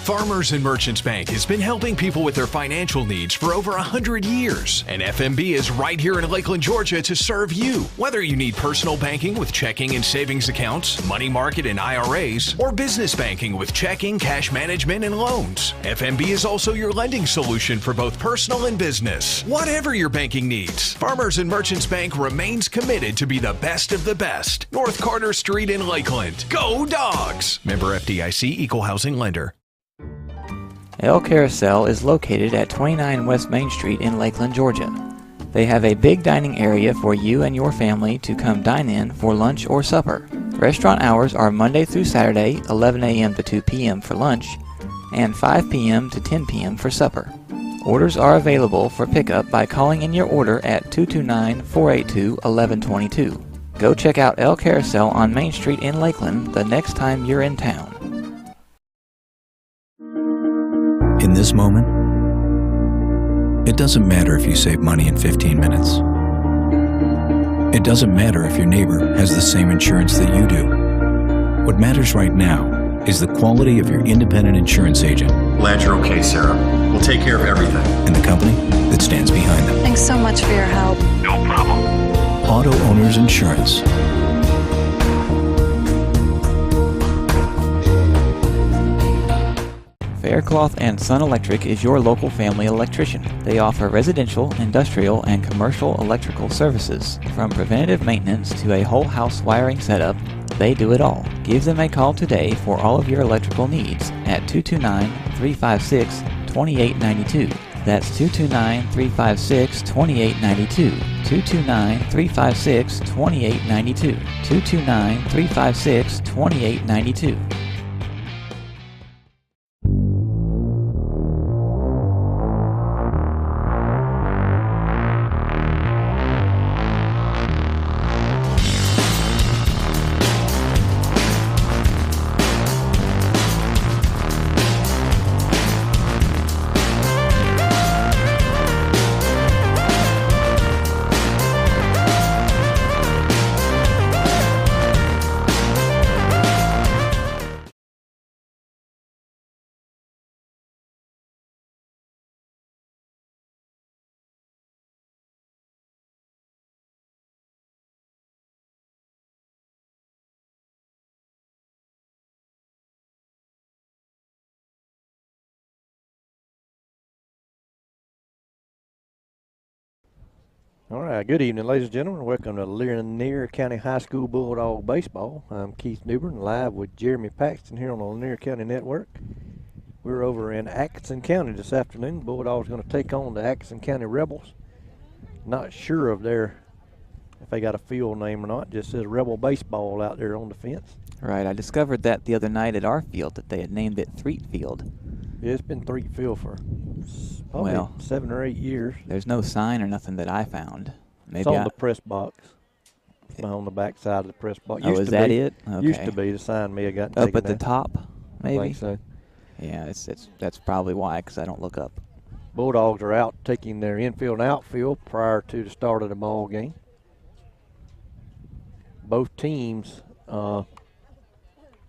Farmers and Merchants Bank has been helping people with their financial needs for over 100 years. And FMB is right here in Lakeland, Georgia to serve you. Whether you need personal banking with checking and savings accounts, money market and IRAs, or business banking with checking, cash management, and loans, FMB is also your lending solution for both personal and business. Whatever your banking needs, Farmers and Merchants Bank remains committed to be the best of the best. North Carter Street in Lakeland. Go Dogs! Member FDIC, Equal Housing Lender. El Carousel is located at 29 West Main Street in Lakeland, Georgia. They have a big dining area for you and your family to come dine in for lunch or supper. Restaurant hours are Monday through Saturday, 11 a.m. to 2 p.m. for lunch, and 5 p.m. to 10 p.m. for supper. Orders are available for pickup by calling in your order at 229-482-1122. Go check out El Carousel on Main Street in Lakeland the next time you're in town. In this moment, it doesn't matter if you save money in 15 minutes. It doesn't matter if your neighbor has the same insurance that you do. What matters right now is the quality of your independent insurance agent. Glad you're okay, Sarah. We'll take care of everything. And the company that stands behind them. Thanks so much for your help. No problem. Auto Owners Insurance. Faircloth and Son Electric is your local family electrician. They offer residential, industrial, and commercial electrical services. From preventative maintenance to a whole house wiring setup, they do it all. Give them a call today for all of your electrical needs at 229-356-2892. That's 229-356-2892. 229-356-2892. 229-356-2892. All right, good evening, ladies and gentlemen. Welcome to Lanier County High School Bulldog Baseball. I'm Keith Newbern, live with Jeremy Paxton here on the Lanier County Network. We're over in Atkinson County this afternoon. Bulldogs going to take on the Atkinson County Rebels. Not sure of if they got a field name or not. Just says Rebel Baseball out there on the fence. Right, I discovered that the other night at our field that they had named it Threet Field. Yeah, it's been Threet Field for probably 7 or 8 years. There's no sign or nothing that I found. Maybe it's on the press box. On the back side of the press box. Oh, is that it? Okay. Used to be. The sign may have gotten up taken at the down. top, maybe? I think so. Yeah, that's probably why, because I don't look up. Bulldogs are out taking their infield and outfield prior to the start of the ball game. Both teams,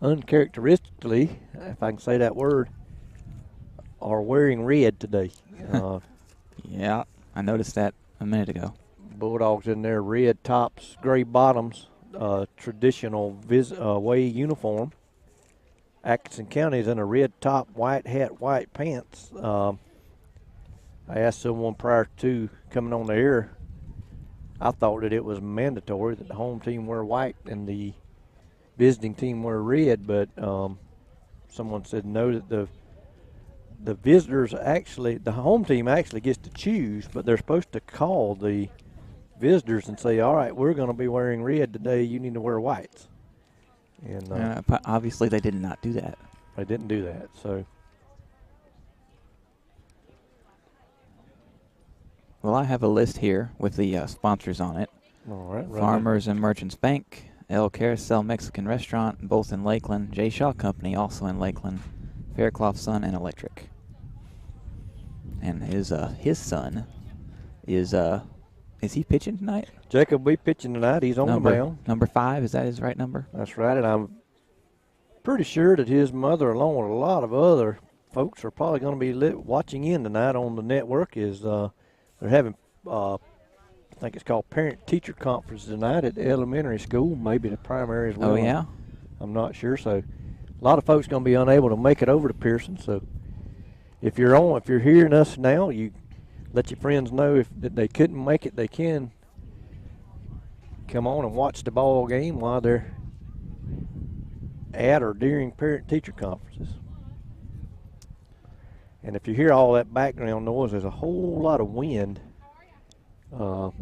uncharacteristically, if I can say that word, are wearing red today. Yeah, I noticed that a minute ago. Bulldogs in their red tops, gray bottoms, traditional away uniform. Atkinson County is in a red top, white hat, white pants. I asked someone prior to coming on the air, I thought that it was mandatory that the home team wear white and the visiting team wear red, but someone said no, that the visitors actually, the home team actually gets to choose, but they're supposed to call the visitors and say, all right, we're going to be wearing red today, you need to wear whites. And obviously they did not do that. They didn't do that, so. Well, I have a list here with the sponsors on it. All right. Farmers and Merchants Bank, El Carousel Mexican Restaurant, both in Lakeland, J. Shaw Company, also in Lakeland, Faircloth Sun and Electric. And his son is he pitching tonight? Jacob will be pitching tonight. He's on the mound. Number 5, is that his right number? That's right, and I'm pretty sure that his mother, along with a lot of other folks are probably going to be watching in tonight on the network is they're having, I think it's called Parent-Teacher Conference tonight at the elementary school, maybe the primary as well. Oh, yeah? I'm not sure. So a lot of folks going to be unable to make it over to Pearson. So if you're hearing us now, you let your friends know if they couldn't make it, they can come on and watch the ball game while they're at or during parent-teacher conferences. And if you hear all that background noise, there's a whole lot of wind that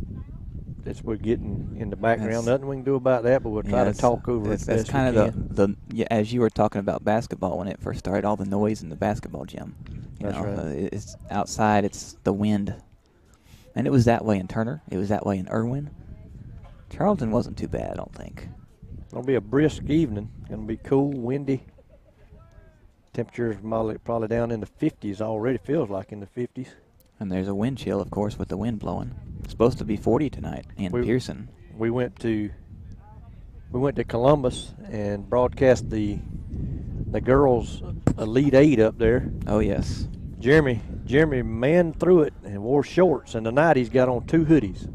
we're getting in the background. Nothing we can do about that, but we'll try to talk over it. That's kind of as you were talking about basketball when it first started, all the noise in the basketball gym. That's right. It's outside, it's the wind. And it was that way in Turner. It was that way in Irwin. Charlton wasn't too bad, I don't think. It'll be a brisk evening. Going to be cool, windy. Temperatures probably down in the 50s already. Feels like in the 50s. And there's a wind chill, of course, with the wind blowing. It's supposed to be 40 tonight in Pearson. We went to Columbus and broadcast the girls' Elite 8 up there. Oh, yes. Jeremy manned through it and wore shorts, and tonight he's got on 2 hoodies.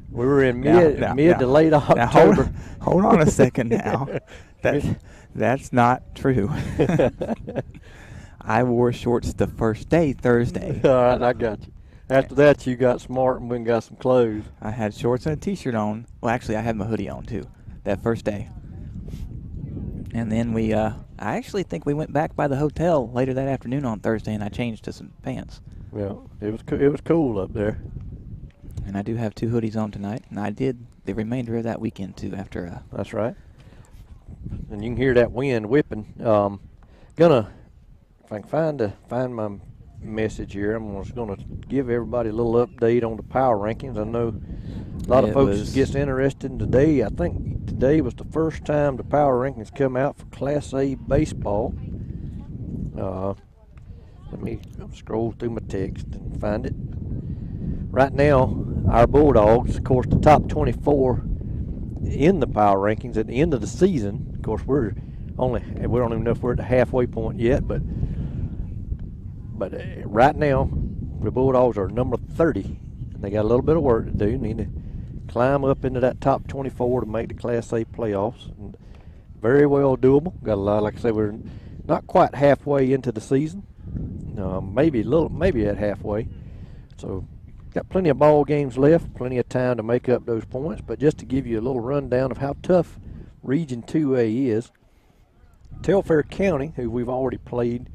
We were in mid to late October. Now hold on a second now. That's not true. I wore shorts the first day, Thursday. All right, I got you. After that, you got smart and went and got some clothes. I had shorts and a T-shirt on. Well, actually, I had my hoodie on, too, that first day. And then I actually think we went back by the hotel later that afternoon on Thursday, and I changed to some pants. Well, it was cool up there. And I do have 2 hoodies on tonight, and I did the remainder of that weekend, too, after. That's right. And you can hear that wind whipping. If I can find my message here, I'm just gonna give everybody a little update on the power rankings. I know a lot of folks gets interested in today. I think today was the first time the power rankings come out for Class A baseball. Let me scroll through my text and find it. Right now, our Bulldogs, of course, the top 24 in the power rankings at the end of the season. Of course, we don't even know if we're at the halfway point yet, but right now, the Bulldogs are number 30, and they got a little bit of work to do. Need to climb up into that top 24 to make the Class A playoffs. And very well doable. Got a lot, like I said, we're not quite halfway into the season. Maybe at halfway. So got plenty of ball games left, plenty of time to make up those points. But just to give you a little rundown of how tough Region 2A is, Telfair County, who we've already played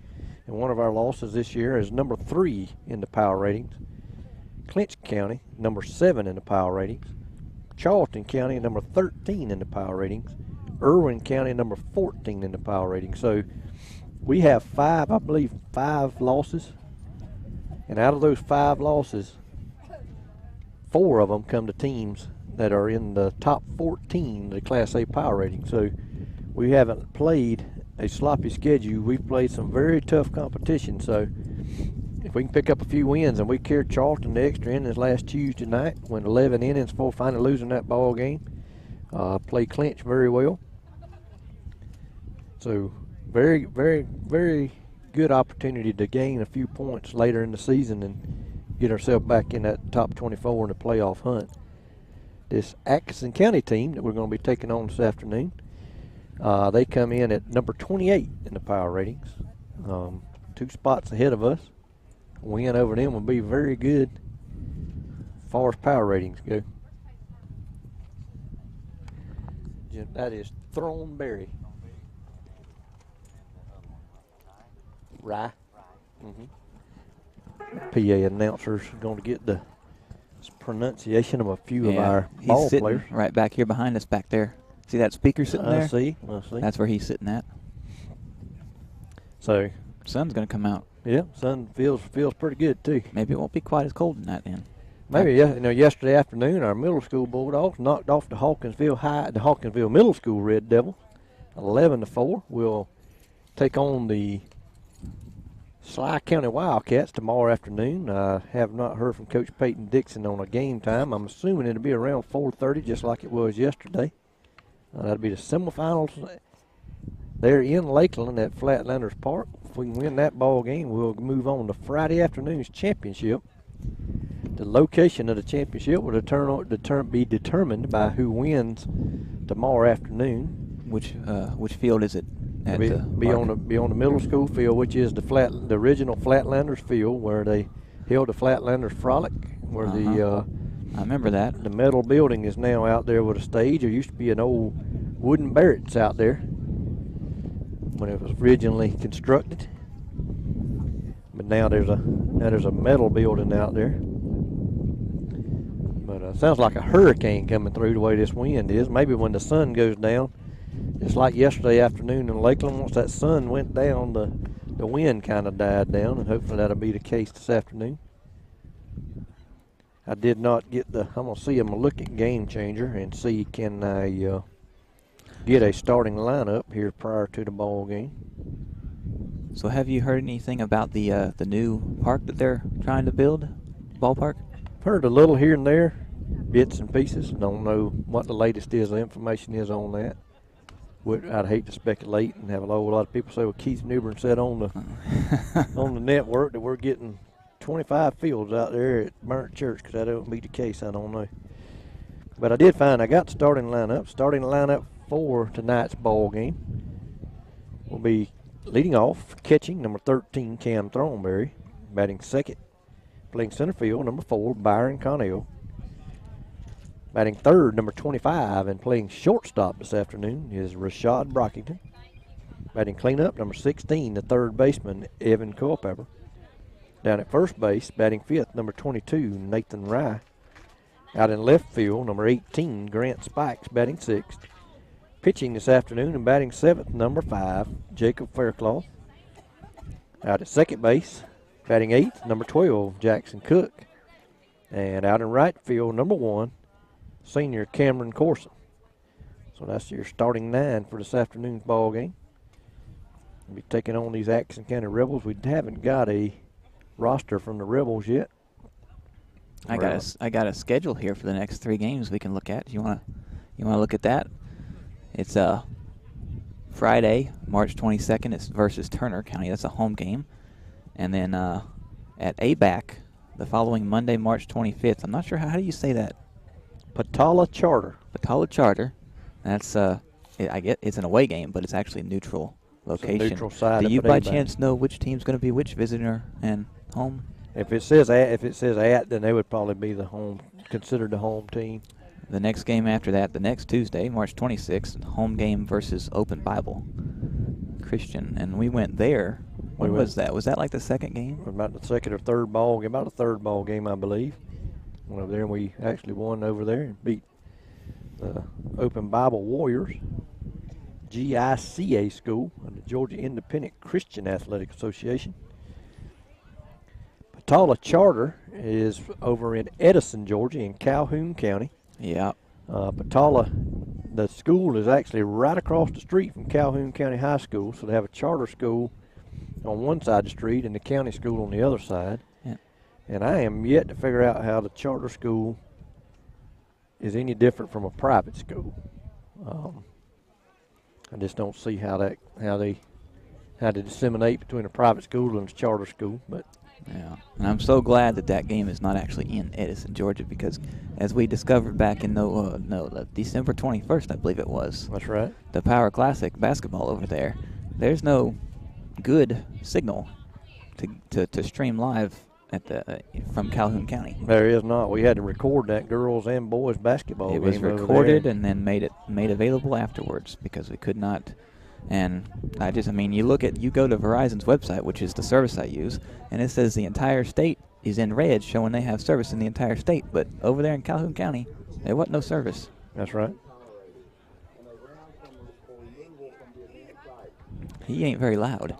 in one of our losses this year, is number 3 in the power ratings. Clinch County, number 7 in the power ratings. Charlton County, number 13 in the power ratings. Irwin County, number 14 in the power ratings. So we have 5 losses. And out of those 5 losses, 4 of them come to teams that are in the top 14 of the Class A power rating. So we haven't played a sloppy schedule. We've played some very tough competition. So if we can pick up a few wins, and we carried Charlton the extra innings last Tuesday night, went 11 innings before finally losing that ball game. Played Clinch very well. So very, very, very good opportunity to gain a few points later in the season and get ourselves back in that top 24 in the playoff hunt. This Atkinson County team that we're going to be taking on this afternoon, they come in at number 28 in the power ratings, 2 spots ahead of us. A win over them will be very good as far as power ratings go. That is Thornberry. Rye. PA announcer's going to get the pronunciation of a few of our ball players. Right back here behind us back there. See that speaker sitting there? I see. That's where he's sitting at. So sun's going to come out. Yeah, sun feels pretty good too. Maybe it won't be quite as cold tonight then. Maybe, yeah. Yesterday afternoon, our middle school Bulldogs knocked off the Hawkinsville Middle School Red Devils, 11-4. We'll take on the Sly County Wildcats tomorrow afternoon. I have not heard from Coach Peyton Dixon on a game time. I'm assuming it'll be around 4:30, just like it was yesterday. That'll be the semifinals there in Lakeland at Flatlanders Park. if we can win that ball game, we'll move on to Friday afternoon's championship. The location of the championship will be determined by who wins tomorrow afternoon. Which field is it? Be on the middle school field, which is the original Flatlanders field where they held the Flatlanders Frolic, where I remember that. The metal building is now out there with a stage. There used to be an old wooden barracks out there when it was originally constructed, but now there's a metal building out there. But sounds like a hurricane coming through the way this wind is. Maybe when the sun goes down, it's like yesterday afternoon in Lakeland. Once that sun went down, the wind kind of died down, and hopefully that'll be the case this afternoon. I did not get I'm going to look at Game Changer and see can I get a starting lineup here prior to the ball game. So have you heard anything about the new park that they're trying to build, ballpark? Heard a little here and there, bits and pieces. Don't know what the latest information is on that. I'd hate to speculate and have a lot of people say, well, Keith Newbern said on the network that we're getting 25 fields out there at Burnt Church, because that don't be the case. I don't know. But I did find I got the starting lineup for tonight's ball game. Will be leading off, catching, number 13, Cam Thornberry. Batting second, playing center field, number 4, Byron Connell. Batting third, number 25, and playing shortstop this afternoon is Rashad Brockington. Batting cleanup, number 16, the third baseman, Evan Culpepper. Down at first base, batting fifth, number 22, Nathan Rye. Out in left field, number 18, Grant Spikes, batting sixth. Pitching this afternoon and batting seventh, number 5, Jacob Faircloth. Out at second base, batting eighth, number 12, Jackson Cook. And out in right field, number 1, senior Cameron Corson. So that's your starting 9 for this afternoon's ball game. We'll be taking on these Atkinson County Rebels. We haven't got a roster from the Rebels yet. I got a schedule here for the next 3 games we can look at. You wanna look at that? It's Friday, March 22nd. It's versus Turner County. That's a home game, and then at ABAC the following Monday, March 25th. I'm not sure how do you say that? Patala Charter. Patala Charter. That's I get it's an away game, but it's actually a neutral location. It's a neutral side. Do you by chance know which team's going to be which, visitor and home? If it says at, then they would probably be considered the home team. The next game after that, the next Tuesday, March 26th, home game versus Open Bible Christian, and we went there. When was that? Was that like the second game? About the second or third ball game. About the third ball game, I believe. Went over there, and we actually won over there and beat the Open Bible Warriors, GICA school, and the Georgia Independent Christian Athletic Association. Patala Charter is over in Edison, Georgia, in Calhoun County. Yeah. Patala, the school is actually right across the street from Calhoun County High School, so they have a charter school on one side of the street and the county school on the other side. Yeah. And I am yet to figure out how the charter school is any different from a private school. I just don't see how they disseminate between a private school and a charter school. But yeah, and I'm so glad that game is not actually in Edison, Georgia, because as we discovered back in December 21st, I believe it was. That's right. The Power Classic basketball over there. There's no good signal to stream live from Calhoun County. There is not. We had to record that girls and boys basketball game. It was recorded and then made available afterwards because we could not. And you go to Verizon's website, which is the service I use, and it says the entire state is in red, showing they have service in the entire state. But over there in Calhoun County, there wasn't no service. That's right. He ain't very loud.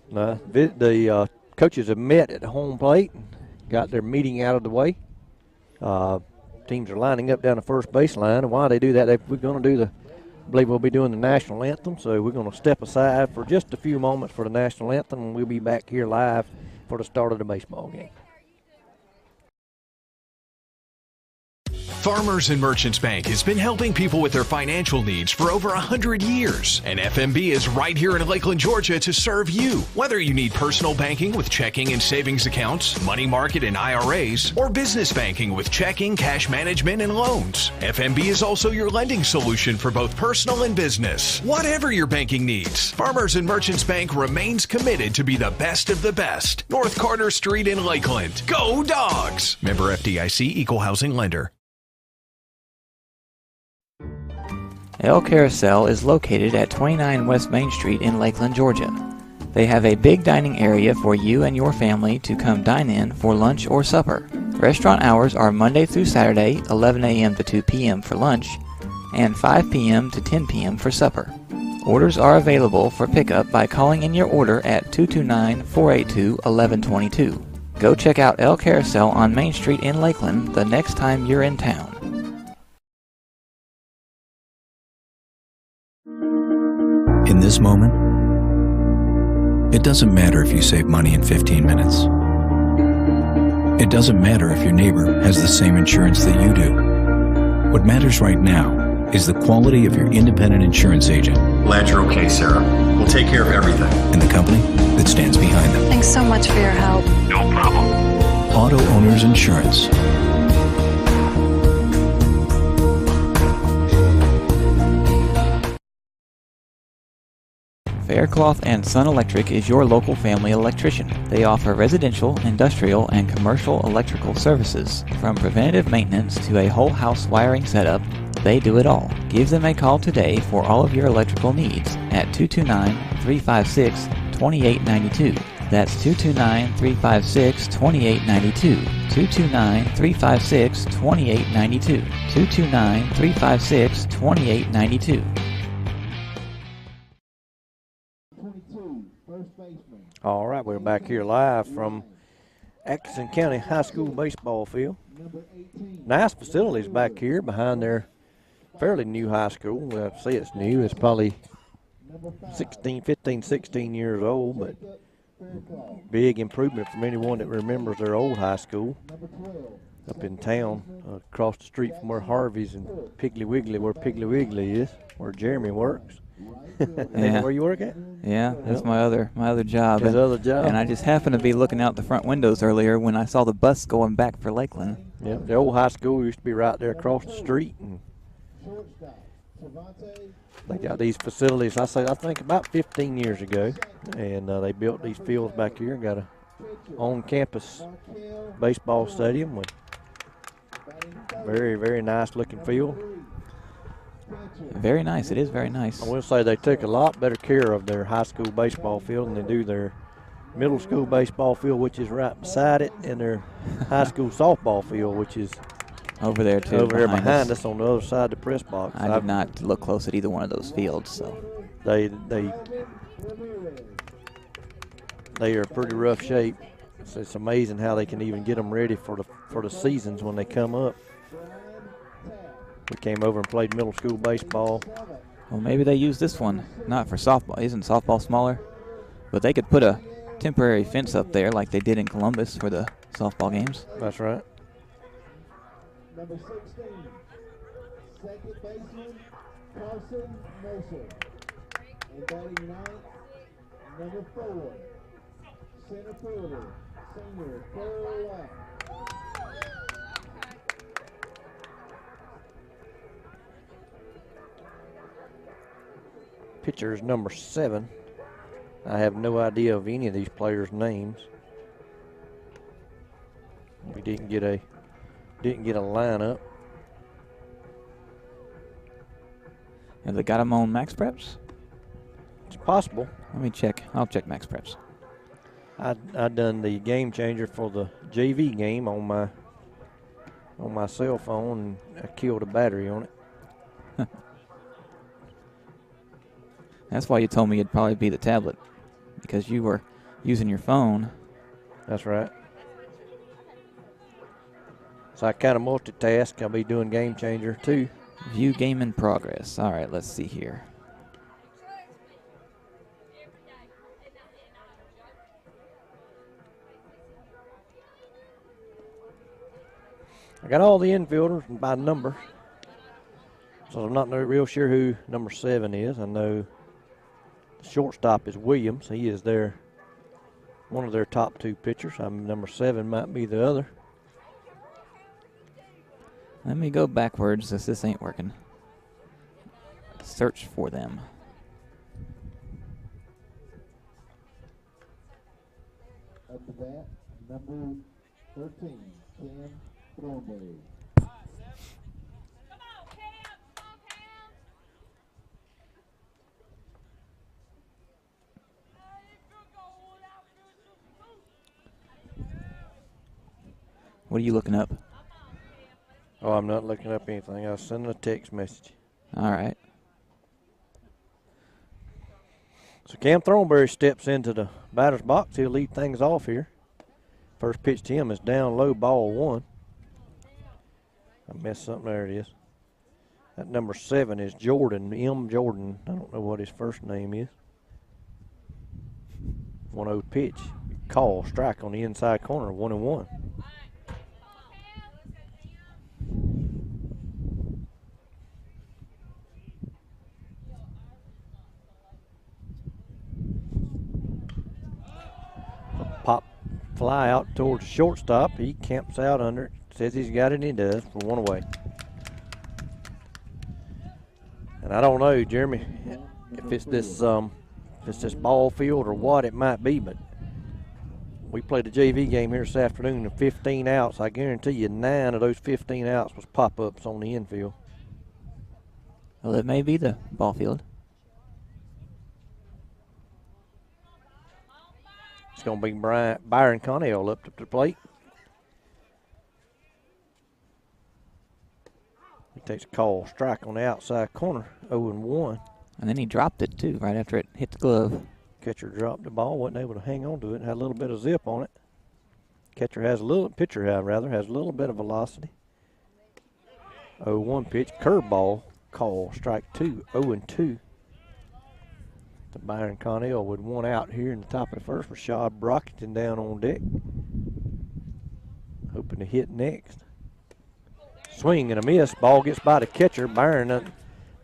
No, the coaches have met at the home plate, got their meeting out of the way. Teams are lining up down the first baseline, and while they do that, we're going to do I believe we'll be doing the national anthem, so we're going to step aside for just a few moments for the national anthem, and we'll be back here live for the start of the baseball game. Farmers and Merchants Bank has been helping people with their financial needs for over 100 years. And FMB is right here in Lakeland, Georgia to serve you. Whether you need personal banking with checking and savings accounts, money market and IRAs, or business banking with checking, cash management, and loans, FMB is also your lending solution for both personal and business. Whatever your banking needs, Farmers and Merchants Bank remains committed to be the best of the best. North Carter Street in Lakeland. Go Dogs! Member FDIC, Equal Housing Lender. El Carousel is located at 29 West Main Street in Lakeland, Georgia. They have a big dining area for you and your family to come dine in for lunch or supper. Restaurant hours are Monday through Saturday, 11 a.m. to 2 p.m. for lunch, and 5 p.m. to 10 p.m. for supper. Orders are available for pickup by calling in your order at 229-482-1122. Go check out El Carousel on Main Street in Lakeland the next time you're in town. In this moment, it doesn't matter if you save money in 15 minutes. It doesn't matter if your neighbor has the same insurance that you do. What matters right now is the quality of your independent insurance agent. Glad you're okay, Sarah. We'll take care of everything. And the company that stands behind them. Thanks so much for your help. No problem. Auto Owners Insurance. Faircloth and Son Electric is your local family electrician. They offer residential, industrial, and commercial electrical services. From preventative maintenance to a whole house wiring setup, they do it all. Give them a call today for all of your electrical needs at 229-356-2892. That's 229-356-2892. 229-356-2892. 229-356-2892. All right, we're back here live from Atkinson County High School baseball field. Nice facilities back here behind their fairly new high school. Well, I say it's new. It's probably 15, 16 years old, but big improvement from anyone that remembers their old high school up in town, across the street from where Harvey's and Piggly Wiggly, where Piggly Wiggly is, where Jeremy works. Yeah. Where you work at? Yeah, that's my other job. His other job. And I just happened to be looking out the front windows earlier when I saw the bus going back for Lakeland. Yeah, the old high school used to be right there across the street, and they got these facilities. I think about 15 years ago, and they built these fields back here and got a on-campus baseball stadium with very, very nice looking field. Very nice. It is very nice. I will say they took a lot better care of their high school baseball field than they do their middle school baseball field, which is right beside it, and their high school softball field, which is over there too. over here behind us on the other side of the press box. I did not look close at either one of those fields, so they are pretty rough shape. So it's amazing how they can even get them ready for the seasons when they come up. We came over and played middle school baseball. Well, maybe they use this one not for softball. Isn't softball smaller? But they could put a temporary fence up there like they did in Columbus for the softball games. That's right. Number 16, second baseman, Pearson. And batting ninth, number 4, center fielder, senior Cole White. Pitcher is number 7. I have no idea of any of these players' names. We didn't get a lineup. Have they got them on Max Preps? It's possible. Let me check. I'll check Max Preps. I done the game changer for the JV game on my cell phone, and I killed a battery on it. That's why you told me it'd probably be the tablet, because you were using your phone. That's right. So I kind of multitask. I'll be doing game changer too. View game in progress. All right, let's see here. I got all the infielders by number, so I'm not real sure who number 7 is. I know the shortstop is Williams. He is one of their top 2 pitchers. Number 7 might be the other. Let me go backwards as this ain't working. Search for them. Up to bat, number 13, Cam Thornberry. What are you looking up? Oh, I'm not looking up anything. I was sending a text message. All right. So Cam Thornberry steps into the batter's box. He'll lead things off here. First pitch to him is down low, ball 1. I messed something. There it is. That number 7 is Jordan, M. Jordan. I don't know what his first name is. 1-0 pitch. Call, strike on the inside corner, 1-1. Pop fly out towards the shortstop. He camps out under it. Says he's got it, and he does, for 1 away. And I don't know, Jeremy, if it's this ball field or what it might be, but we played a JV game here this afternoon and 15 outs. I guarantee you 9 of those 15 outs was pop-ups on the infield. Well, it may be the ball field. It's going to be Byron Connell up to the plate. He takes a call, strike on the outside corner, 0-1. And then he dropped it, too, right after it hit the glove. Catcher dropped the ball, wasn't able to hang on to it, had a little bit of zip on it. Pitcher has a little bit of velocity. 0-1 pitch, curveball, call, strike 2, 0-2. To Byron Connell with 1 out here in the top of the first. Rashad Brockington down on deck. Hoping to hit next. Swing and a miss. Ball gets by the catcher. Byron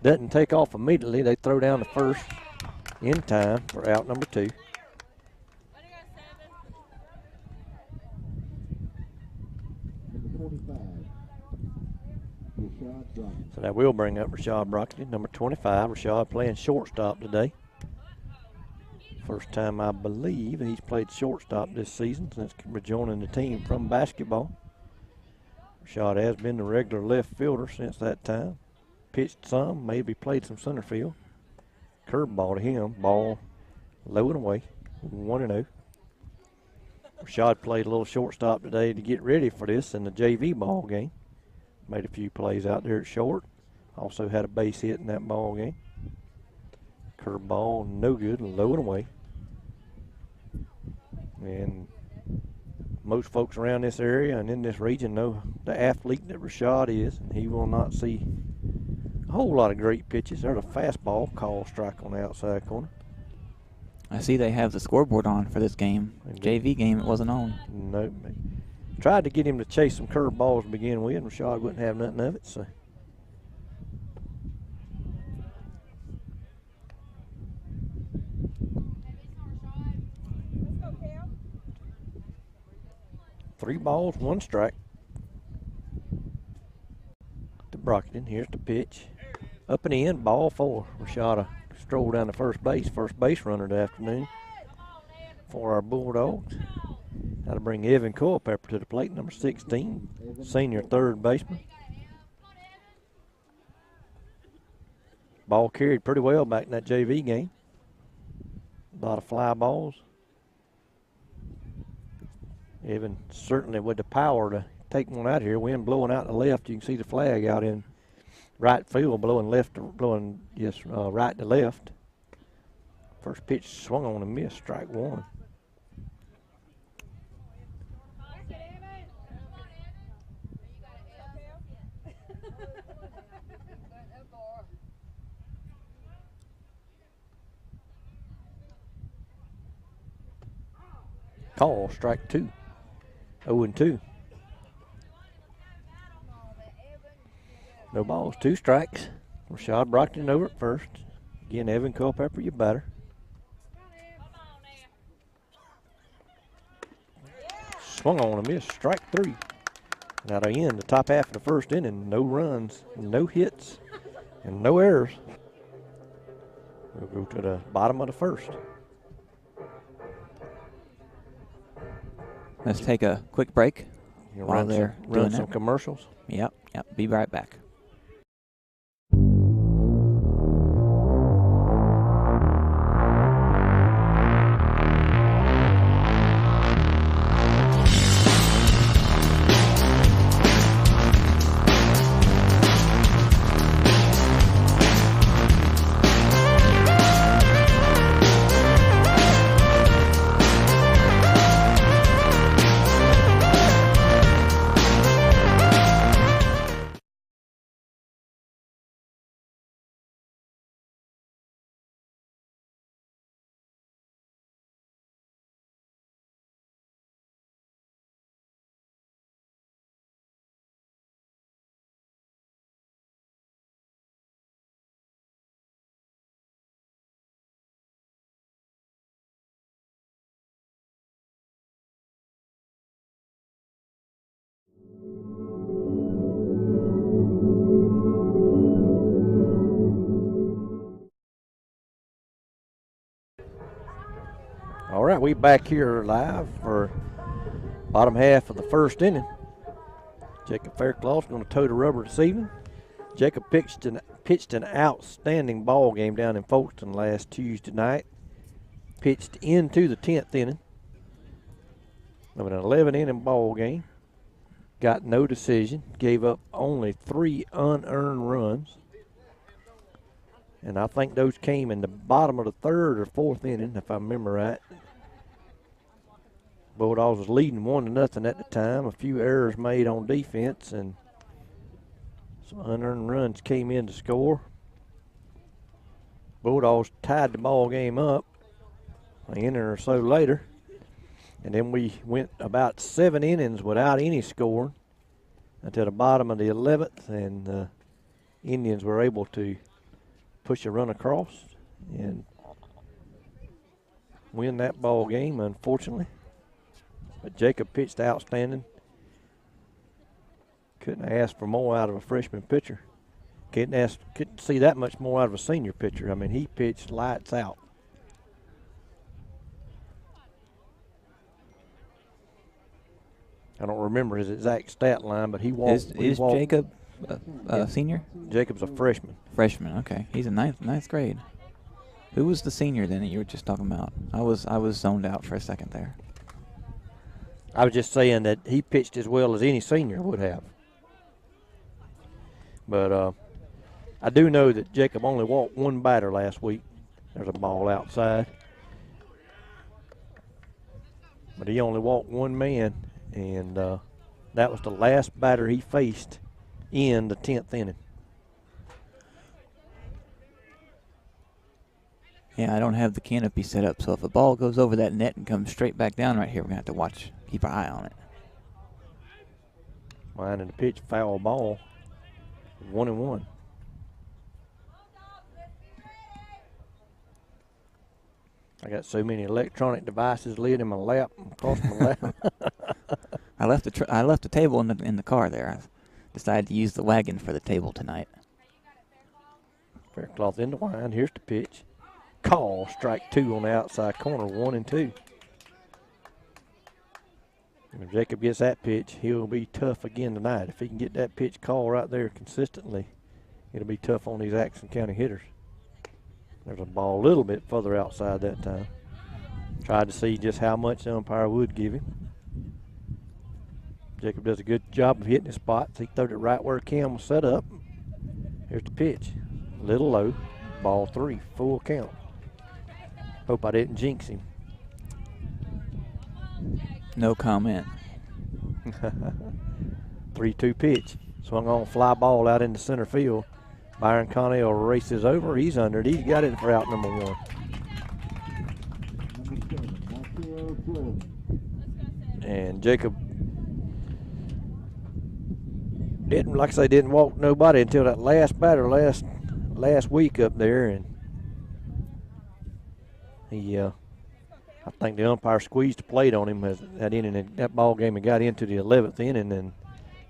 doesn't take off immediately. They throw down the first in time for out number 2. So that will bring up Rashad Brockington, number 25. Rashad playing shortstop today. First time I believe he's played shortstop this season since rejoining the team from basketball. Rashad has been the regular left fielder since that time. Pitched some, maybe played some center field. Curveball to him, ball low and away, 1-0. Rashad played a little shortstop today to get ready for this in the JV ball game. Made a few plays out there at short. Also had a base hit in that ball game. Curveball, no good, low and away. And most folks around this area and in this region know the athlete that Rashad is, and he will not see a whole lot of great pitches. There's a fastball, call, strike on the outside corner. I see they have the scoreboard on for this game. JV game, it wasn't on. Nope. Tried to get him to chase some curveballs to begin with, and Rashad wouldn't have nothing of it, so. Three balls, 1 strike. To Brockington, here's the pitch. Up and in, ball 4. Rashad stroll down to first base runner this afternoon for our Bulldogs. Got to bring Evan Culpepper to the plate, number 16, senior third baseman. Ball carried pretty well back in that JV game. A lot of fly balls. Evan certainly with the power to take one out here. Wind blowing out the left. You can see the flag out in right field, blowing right to left. First pitch swung on and missed, strike 1. Call, strike 2. 0-2. No balls, 2 strikes. Rashad Brockton over at first. Again, Evan Culpepper, your batter. Swung on a miss, strike 3. Now to end the top half of the first inning, no runs, no hits, and no errors. We'll go to the bottom of the first. Let's take a quick break while they're run doing some that. commercials. Yep. Be right back. All right, we back here live for bottom half of the first inning. Jacob Fairclaw's going to toe the rubber this evening. Jacob pitched an outstanding ball game down in Folkestone last Tuesday night. Pitched into the 10th inning of an 11-inning ball game. Got no decision. Gave up only 3 unearned runs. And I think those came in the bottom of the 3rd or 4th inning, if I remember right. Bulldogs was leading 1-0 at the time. A few errors made on defense, and some unearned runs came in to score. Bulldogs tied the ball game up an inning or so later. And then we went about 7 innings without any scoring until the bottom of the 11th, and the Indians were able to push a run across and win that ball game, unfortunately. But Jacob pitched outstanding. Couldn't ask for more out of a freshman pitcher. Couldn't see that much more out of a senior pitcher. I mean, he pitched lights out. I don't remember his exact stat line, but he walked. Is Jacob a senior? Jacob's a freshman. Freshman, okay. He's in ninth grade. Who was the senior then that you were just talking about? I was zoned out for a second there. I was just saying that he pitched as well as any senior would have. But I do know that Jacob only walked 1 batter last week. There's a ball outside. But he only walked 1 man, and that was the last batter he faced in the 10th inning. Yeah, I don't have the canopy set up, so if a ball goes over that net and comes straight back down right here, we're going to have to keep our eye on it. Minding the pitch, foul ball, 1-1. I got so many electronic devices laid in my lap, across my lap. I left the table in the car there. I decided to use the wagon for the table tonight. Faircloth in the wind. Here's the pitch. Call, strike 2 on the outside corner, 1-2. If Jacob gets that pitch, he'll be tough again tonight. If he can get that pitch call right there consistently, it'll be tough on these Atkinson County hitters. There's a ball a little bit further outside that time. Tried to see just how much the umpire would give him. Jacob does a good job of hitting his spots. He threw it right where Cam was set up. Here's the pitch. A little low. Ball 3, full count. Hope I didn't jinx him. No comment. 3-2 pitch. Swung on fly ball out into center field. Byron Connell races over. He's under it. He's got it for out number 1. And Jacob Didn't, like I say, didn't walk nobody until that last batter last week up there, and he I think the umpire squeezed the plate on him as that ball game had got into the 11th inning, and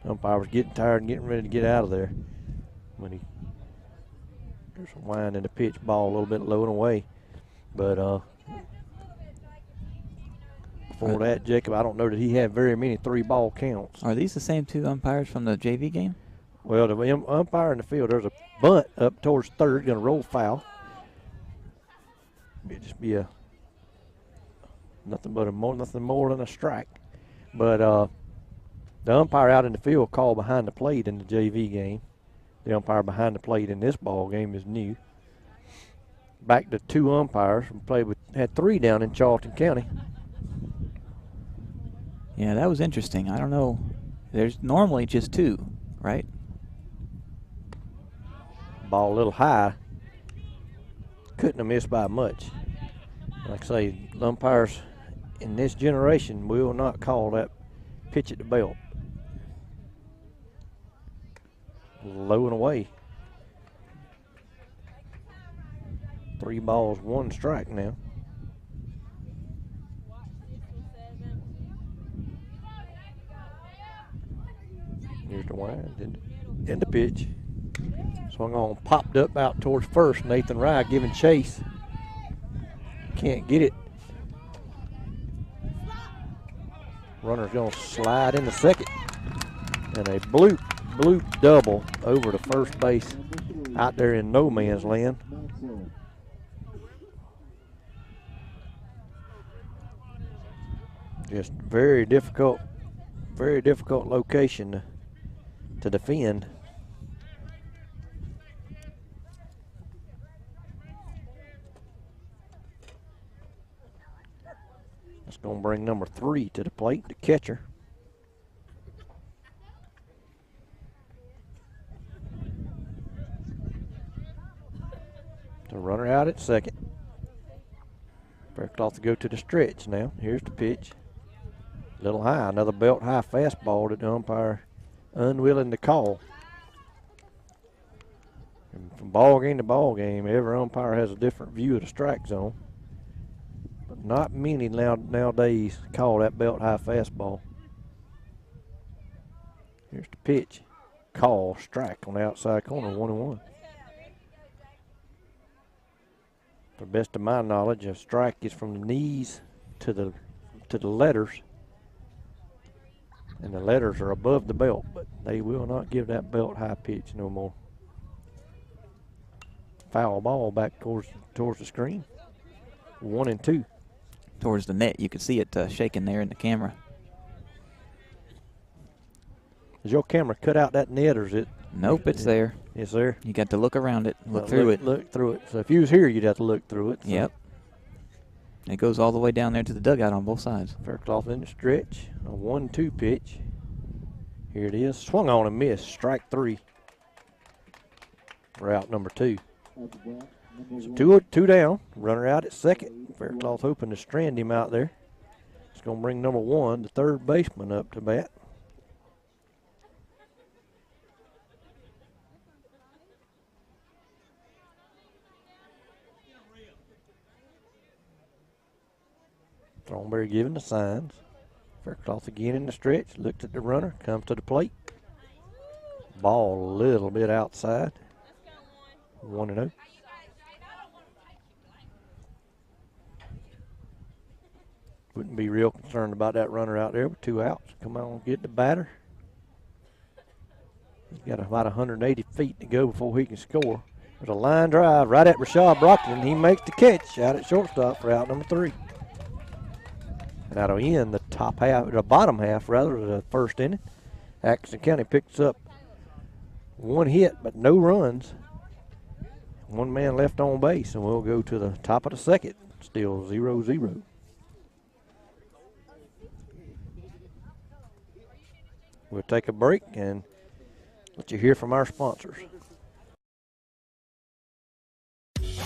the umpire was getting tired and getting ready to get out of there when there's some wind in the pitch, ball a little bit low and away. But before that, Jacob, I don't know that he had very many 3-ball counts. Are these the same two umpires from the JV game? Well, the umpire in the field, there's a bunt up towards third, going to roll foul. It'd just be nothing more than a strike. But the umpire out in the field called behind the plate in the JV game. The umpire behind the plate in this ball game is new. Back to 2 umpires. Had 3 down in Charlton County. Yeah, that was interesting. I don't know. There's normally just 2, right? Ball a little high. Couldn't have missed by much. Like I say, umpires in this generation will not call that pitch at the belt. Low and away. 3 balls, 1 strike now. Here's the wind and the pitch. Swung on, popped up out towards first. Nathan Rye giving chase. Can't get it. Runner's going to slide into second. And a bloop double over to first base out there in no man's land. Just very difficult location to defend. That's going to bring number 3 to the plate, the catcher. The runner out at second. Faircloth to go to the stretch now. Here's the pitch. A little high, another belt high fastball that the umpire unwilling to call. And from ball game to ball game, every umpire has a different view of the strike zone. But not many nowadays call that belt high fastball. Here's the pitch. Call, strike on the outside corner, 1-1. To the best of my knowledge, a strike is from the knees to the letters. And the letters are above the belt, but they will not give that belt high pitch no more. Foul ball back towards the screen. 1-2. Towards the net, you could see it shaking there in the camera. Does your camera cut out that net, or is it? Nope, it's there. It's there. You got to look around it, look through it. Look through it. So if you was here, you'd have to look through it. So. Yep. It goes all the way down there to the dugout on both sides. Faircloth in the stretch. A 1-2 pitch. Here it is. Swung on and missed. Strike 3. For out number 2. So two down. Runner out at second. Faircloth hoping to strand him out there. It's going to bring number 1, the third baseman, up to bat. Thornberry giving the signs. Faircloth again in the stretch. Looked at the runner. Comes to the plate. Ball a little bit outside. 1-0. Wouldn't be real concerned about that runner out there with 2 outs. Come on, get the batter. He's got about 180 feet to go before he can score. There's a line drive right at Rashad Brockton. He makes the catch out at shortstop for out number 3. And that'll end the bottom half of the first inning. Atkinson County picks up 1 hit, but no runs. 1 man left on base, and we'll go to the top of the second. Still 0-0. We'll take a break and let you hear from our sponsors.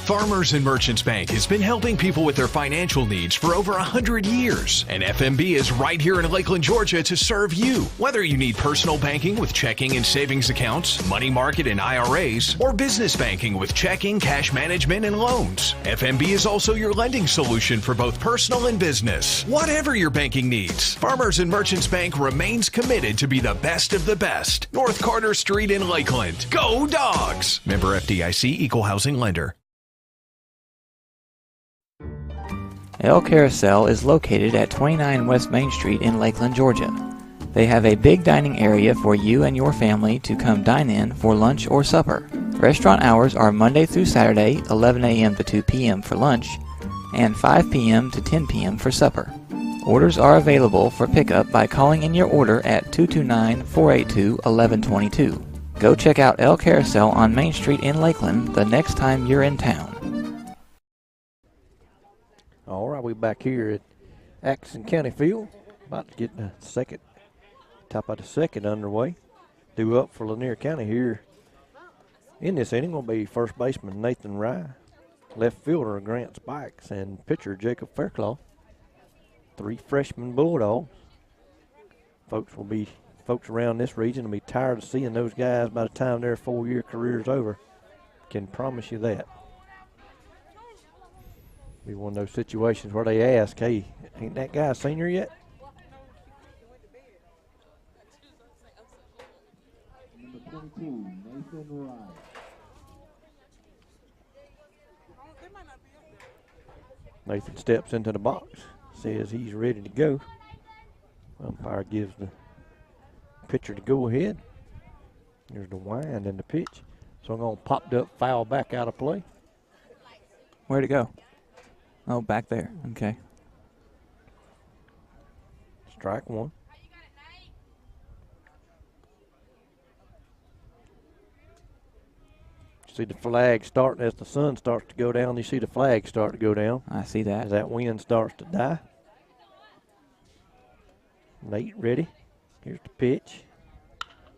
Farmers and Merchants Bank has been helping people with their financial needs for over 100 years. And FMB is right here in Lakeland, Georgia to serve you. Whether you need personal banking with checking and savings accounts, money market and IRAs, or business banking with checking, cash management, and loans, FMB is also your lending solution for both personal and business. Whatever your banking needs, Farmers and Merchants Bank remains committed to be the best of the best. North Carter Street in Lakeland. Go Dogs! Member FDIC, Equal Housing Lender. El Carousel is located at 29 West Main Street in Lakeland, Georgia. They have a big dining area for you and your family to come dine in for lunch or supper. Restaurant hours are Monday through Saturday, 11 a.m. to 2 p.m. for lunch, and 5 p.m. to 10 p.m. for supper. Orders are available for pickup by calling in your order at 229-482-1122. Go check out El Carousel on Main Street in Lakeland the next time you're in town. All right, we're back here at Atkinson County Field. About to get the top of the second underway. Due up for Lanier County here in this inning will be first baseman Nathan Rye, left fielder Grant Spikes, and pitcher Jacob Fairclough. 3 freshman Bulldogs. Folks around this region will be tired of seeing those guys by the time their 4-year career is over. Can promise you that. Be one of those situations where they ask, hey, ain't that guy a senior yet? Number 22, Nathan Wright. Nathan steps into the box, says he's ready to go. Umpire gives the pitcher the go-ahead. Here's the wind and the pitch. So I'm going to pop up, foul back out of play. Where'd it go? Oh, back there. Okay. Strike one. See the flag starting as the sun starts to go down. You see the flag start to go down. I see that. As that wind starts to die. Nate ready. Here's the pitch.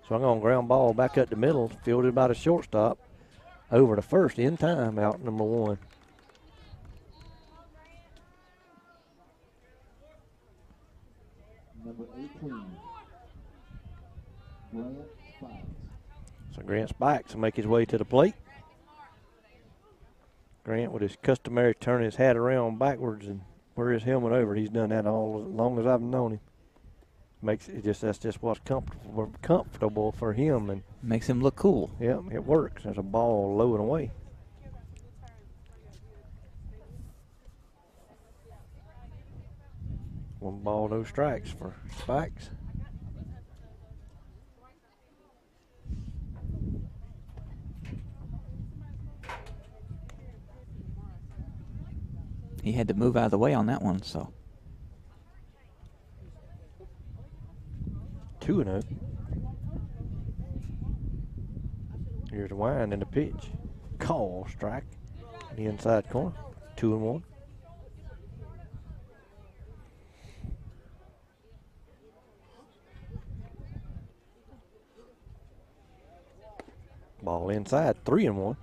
So I'm going to ground ball back up the middle, fielded by the shortstop. Over to first in time, out number 1. Number 18, Grant Spikes. So Grant Spikes will make his way to the plate. Grant, with his customary turn his hat around backwards and wear his helmet over, he's done that all as long as I've known him. That's just what's comfortable for him, and makes him look cool. Yeah, it works. There's a ball low and away. One ball, no strikes for Spikes. He had to move out of the way on that one, so. 2-0. Here's the wind and the pitch. Call, strike. The inside corner. 2-1. Ball inside, 3-1.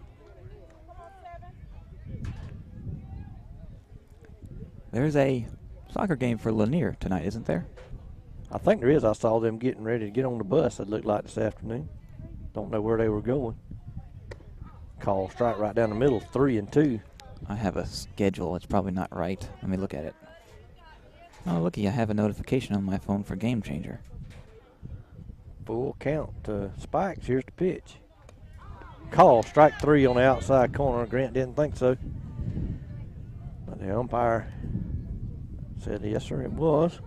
There's a soccer game for Lanier tonight, isn't there? I think there is. I saw them getting ready to get on the bus, it looked like, this afternoon. Don't know where they were going. Call, strike right down the middle, 3-2. I have a schedule. It's probably not right. Let me look at it. Oh, looky, I have a notification on my phone for Game Changer. Full count to Spikes. Here's the pitch. Call, strike 3 on the outside corner. Grant didn't think so. But the umpire said, yes, sir, it was.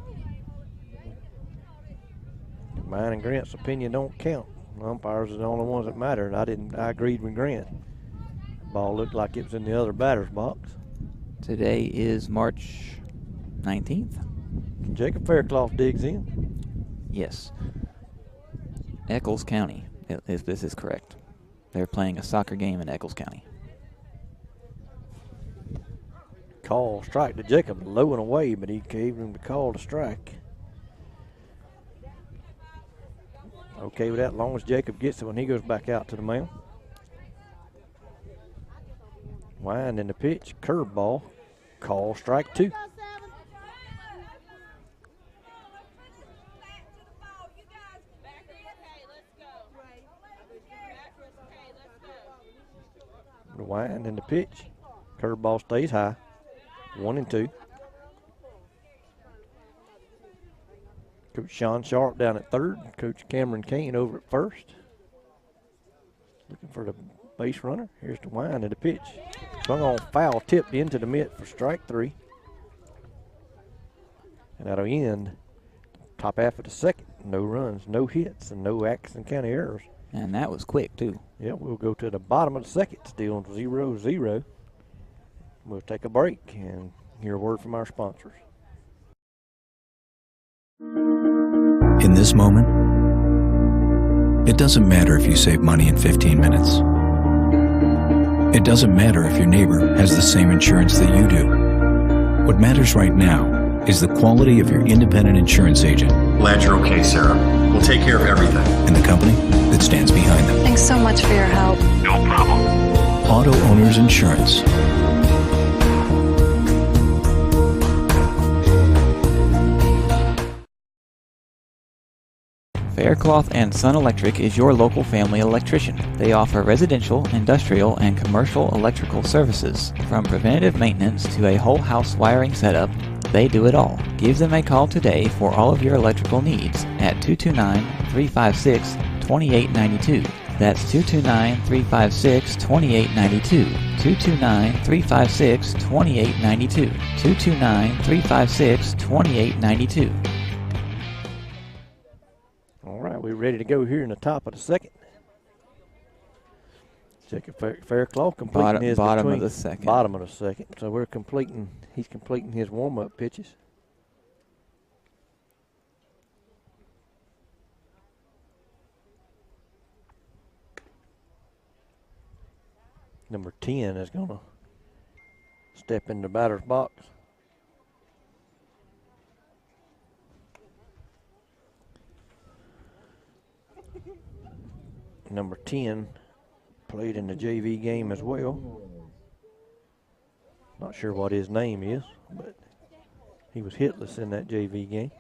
Mine and Grant's opinion don't count. The umpires are the only ones that matter. I agreed with Grant. The ball looked like it was in the other batter's box. Today is March 19th. Jacob Fairclough digs in. Yes. Eccles County, if this is correct. They're playing a soccer game in Eccles County. Call, strike to Jacob, low and away, but he gave him the call to strike. Okay with that, as long as Jacob gets it when he goes back out to the mound. Wind in the pitch, curveball, call strike 2. The wind in the pitch, curveball stays high, 1-2. Coach Sean Sharp down at third, Coach Cameron Kane over at first. Looking for the base runner. Here's the wind of the pitch. Swung on foul, tipped into the mitt for strike 3. And that'll end top half of the second. No runs, no hits, and no Atkinson County errors. And that was quick, too. Yeah, we'll go to the bottom of the second, still 0-0. We'll take a break and hear a word from our sponsors. In this moment, it doesn't matter if you save money in 15 minutes. It doesn't matter if your neighbor has the same insurance that you do. What matters right now is the quality of your independent insurance agent. Glad you're okay, Sarah. We'll take care of everything. And the company that stands behind them. Thanks so much for your help. No problem. Auto Owners Insurance. Faircloth and Sun Electric is your local family electrician. They offer residential, industrial, and commercial electrical services. From preventative maintenance to a whole house wiring setup, they do it all. Give them a call today for all of your electrical needs at 229-356-2892. That's 229-356-2892. 229-356-2892. 229-356-2892. All right, we're ready to go here in the top of the second. Checking Faircloth completing his bottom between, of the second. Bottom of the second. So he's completing his warm-up pitches. Number 10 is going to step in the batter's box. Number 10 played in the JV game as well. Not sure what his name is, but he was hitless in that JV game.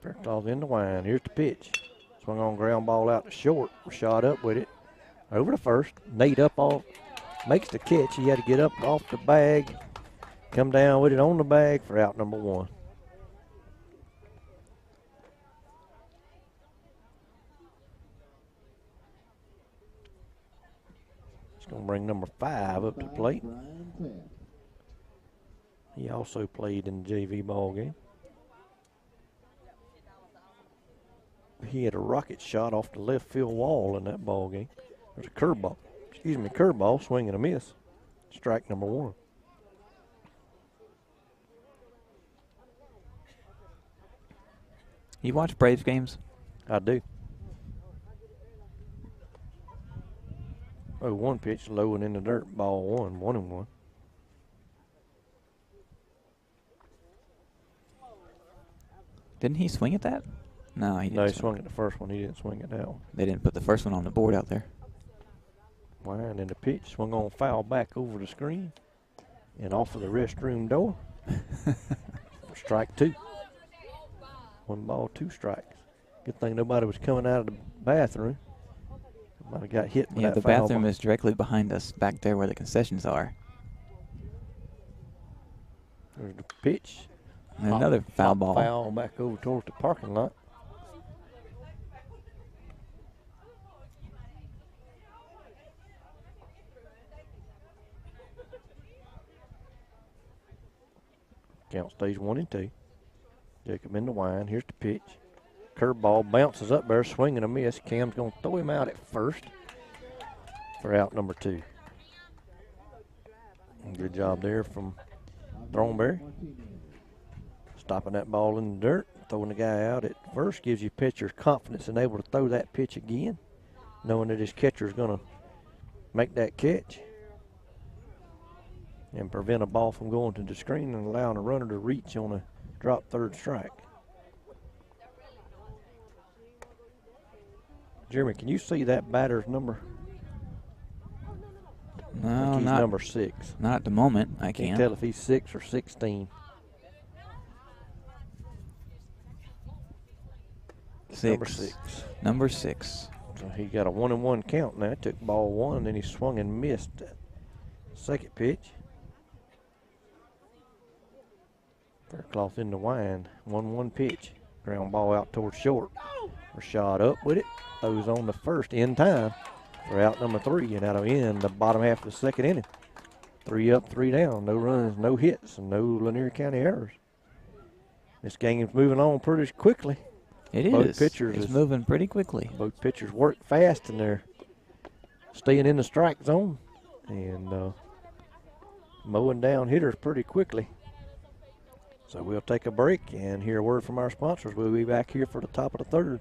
Faircloth in the wind. Here's the pitch. Swung on ground ball out to short. Shot up with it. Over to first. Nate up off. Makes the catch. He had to get up off the bag. Come down with it on the bag for out number 1. It's going to bring number 5 up to the plate. He also played in the JV ball game. He had a rocket shot off the left field wall in that ball game. There's a curveball, swing and a miss. Strike number 1. You watch Braves games? I do. Oh, one pitch low and in the dirt, ball 1, 1-1. Didn't he swing at that? No, he didn't. No, he swung at the first one. He didn't swing at that one. They didn't put the first one on the board out there. Wind in the pitch, swung on foul back over the screen and off of the restroom door. Strike 2. 1 ball, 2 strikes. Good thing nobody was coming out of the bathroom. Might have got hit by Yeah, that the foul bathroom ball. is directly behind us, back there where the concessions are. There's the pitch. And another foul ball. Foul back over towards the parking lot. Count stays 1-2. Jacob in the wind. Here's the pitch. Curveball bounces up there, swing and a miss. Cam's going to throw him out at first for out number 2. Good job there from Thornberry. Stopping that ball in the dirt, throwing the guy out at first gives you pitcher's confidence and able to throw that pitch again, knowing that his catcher's going to make that catch and prevent a ball from going to the screen and allowing a runner to reach on a drop third strike. Jeremy, can you see that batter's number? No, he's not number 6. Not at the moment. I Can't can't. tell if he's 6 or 16. 6. Number 6. Number 6. So he got a 1-1 count now. Took ball 1, then he swung and missed that second pitch. Faircloth in the wind. 1-1 pitch. Ground ball out towards short. Rashad up with it. Throws on the first in time for out number 3, and that'll end the bottom half of the second inning. 3 up, 3 down. No runs, no hits, and no Lanier County errors. This game's moving on pretty quickly. It Both is. pitchers It's is- moving pretty quickly. Both pitchers work fast, and they're staying in the strike zone and mowing down hitters pretty quickly. So we'll take a break and hear a word from our sponsors. We'll be back here for the top of the third.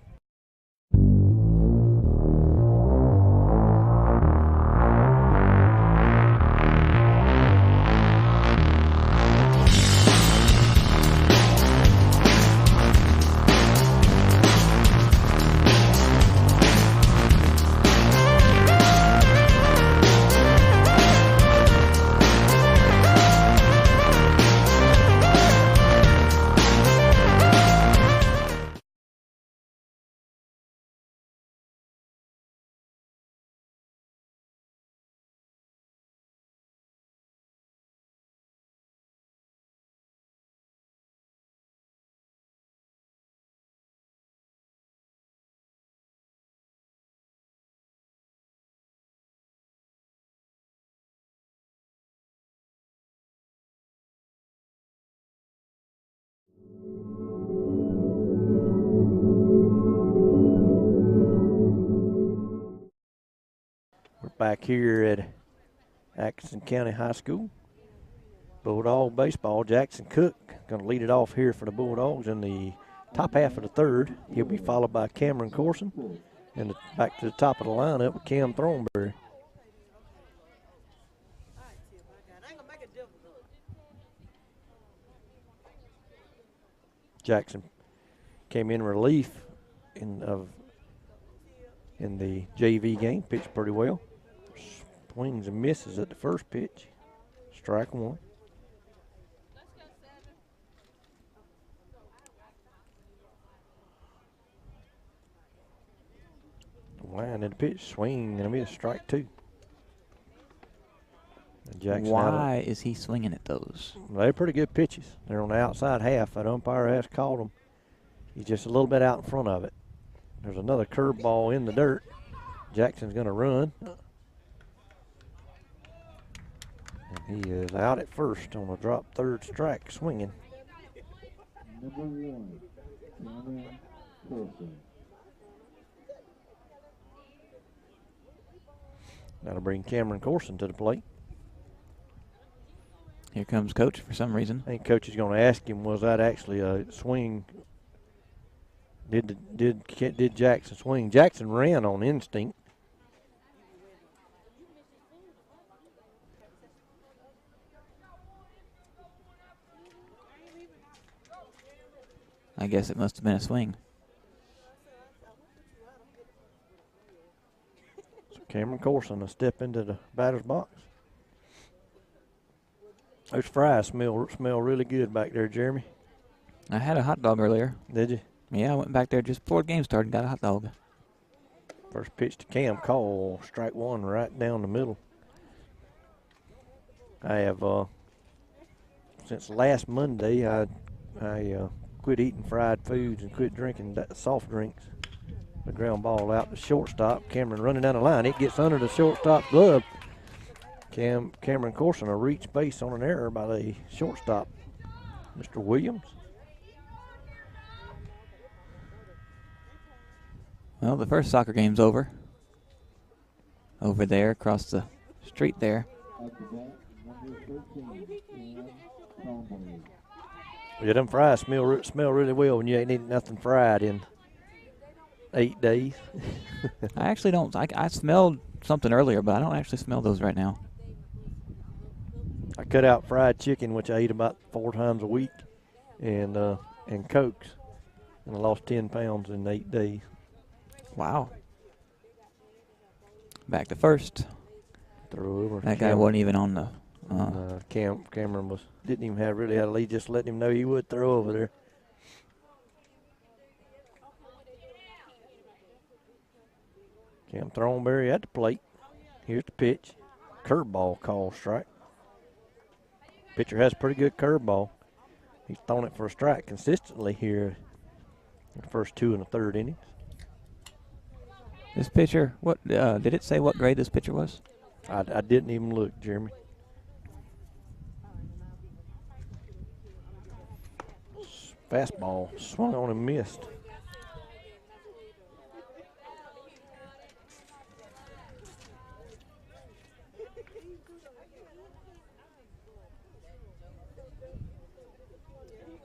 We're back here at Atkinson County High School. Bulldog baseball. Jackson Cook going to lead it off here for the Bulldogs in the top half of the third. He'll be followed by Cameron Corson. And back to the top of the lineup with Cam Thornberry. Jackson came in relief in the JV game, pitched pretty well. Swings and misses at the first pitch. Strike 1. Line in the pitch, swing and a miss, strike 2. And Jackson Why is he swinging at those? They're pretty good pitches. They're on the outside half. That umpire has called them. He's just a little bit out in front of it. There's another curveball in the dirt. Jackson's going to run. And he is out at first on a drop third strike, swinging. Number 1, Cameron Pearson. That'll bring Cameron Corson to the plate. Here comes Coach for some reason. I think Coach is going to ask him, was that actually a swing? Did Jackson swing? Jackson ran on instinct. I guess it must have been a swing. So Cameron Corson will step into the batter's box. Those fries smell really good back there, Jeremy. I had a hot dog earlier. Did you? Yeah, I went back there just before the game started and got a hot dog. First pitch to Cam, call, strike 1 right down the middle. I have, since last Monday, I quit eating fried foods and quit drinking soft drinks. The ground ball out to shortstop. Cameron running down the line. It gets under the shortstop glove. Cameron Corson a reach base on an error by the shortstop, Mr. Williams. Well, the first soccer game's over. Over there, across the street there. At the bat, number 13, Cam Thornberry. Yeah, them fries smell really well when you ain't eating nothing fried in 8 days. I actually don't. I smelled something earlier, but I don't actually smell those right now. I cut out fried chicken, which I eat about 4 times a week, and Cokes, and I lost 10 pounds in 8 days. Wow. Back to first. Throw over. That guy wasn't even on the. Cameron didn't even have a lead, just let him know he would throw over there. Cam Thornberry at the plate. Here's the pitch. Curveball call strike. Pitcher has a pretty good curveball. He's thrown it for a strike consistently here in the first 2 and the 3rd innings. This pitcher, what did it say what grade this pitcher was? I didn't even look, Jeremy. Fastball swung on and missed.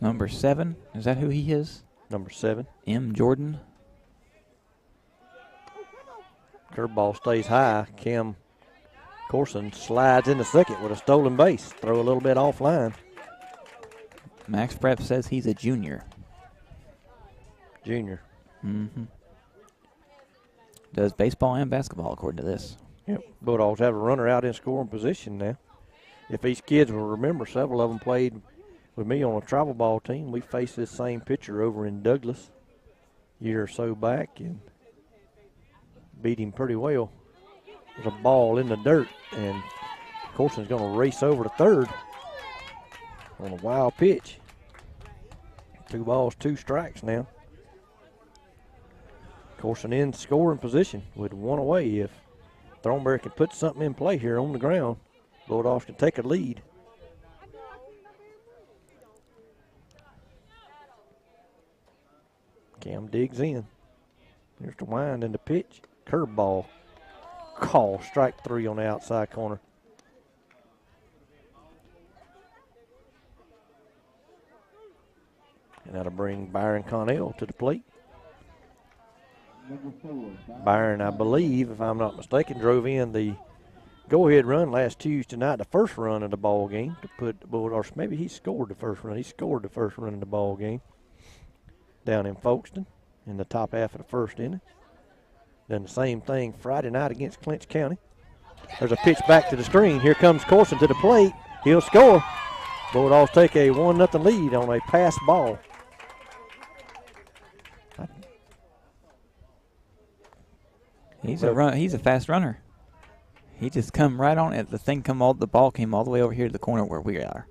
Number 7, is that who he is? Number 7. M. Jordan. Curveball stays high. Cam Corson slides into second with a stolen base. Throw a little bit offline. Max Prep says he's a junior. Junior. Mm-hmm. Does baseball and basketball, according to this. Yep. Bulldogs have a runner out in scoring position now. If these kids will remember, several of them played with me on a travel ball team. We faced this same pitcher over in Douglas a year or so back and beat him pretty well. There's a ball in the dirt, and Corson's going to race over to third on a wild pitch. 2 balls, 2 strikes now. Corson in scoring position with 1 away. If Thornberry can put something in play here on the ground, Bulldogs can take a lead. Cam digs in. Here's the wind and the pitch. Curveball. Call. Strike 3 on the outside corner. And that'll bring Byron Connell to the plate. Byron, I believe, if I'm not mistaken, drove in the go-ahead run last Tuesday night, the first run of the ball game to put the Bulldogs. Maybe he scored the first run. He scored the first run of the ball game down in Folkestone in the top half of the first inning. Done the same thing Friday night against Clinch County. There's a pitch back to the screen. Here comes Corson to the plate. He'll score. Bulldogs take a 1-0 lead on a pass ball. He's a fast runner. He just come right on it. The ball came all the way over here to the corner where we are.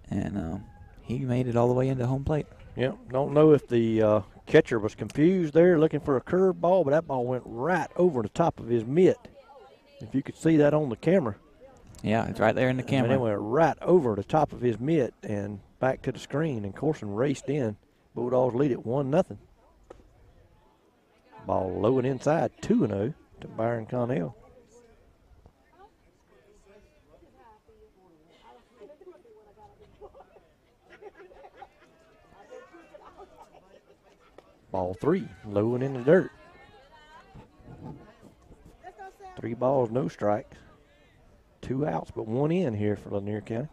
And he made it all the way into home plate. Yeah, don't know if the catcher was confused there looking for a curve ball, but that ball went right over the top of his mitt. If you could see that on the camera. Yeah, it's right there in the camera. And it went right over the top of his mitt and back to the screen, and Corson raced in. Bulldogs lead it 1-0. Ball low and inside, 2-0 to Byron Connell. Ball 3, low and in the dirt. 3 balls, no strikes. 2 outs, but 1 in here for Lanier County.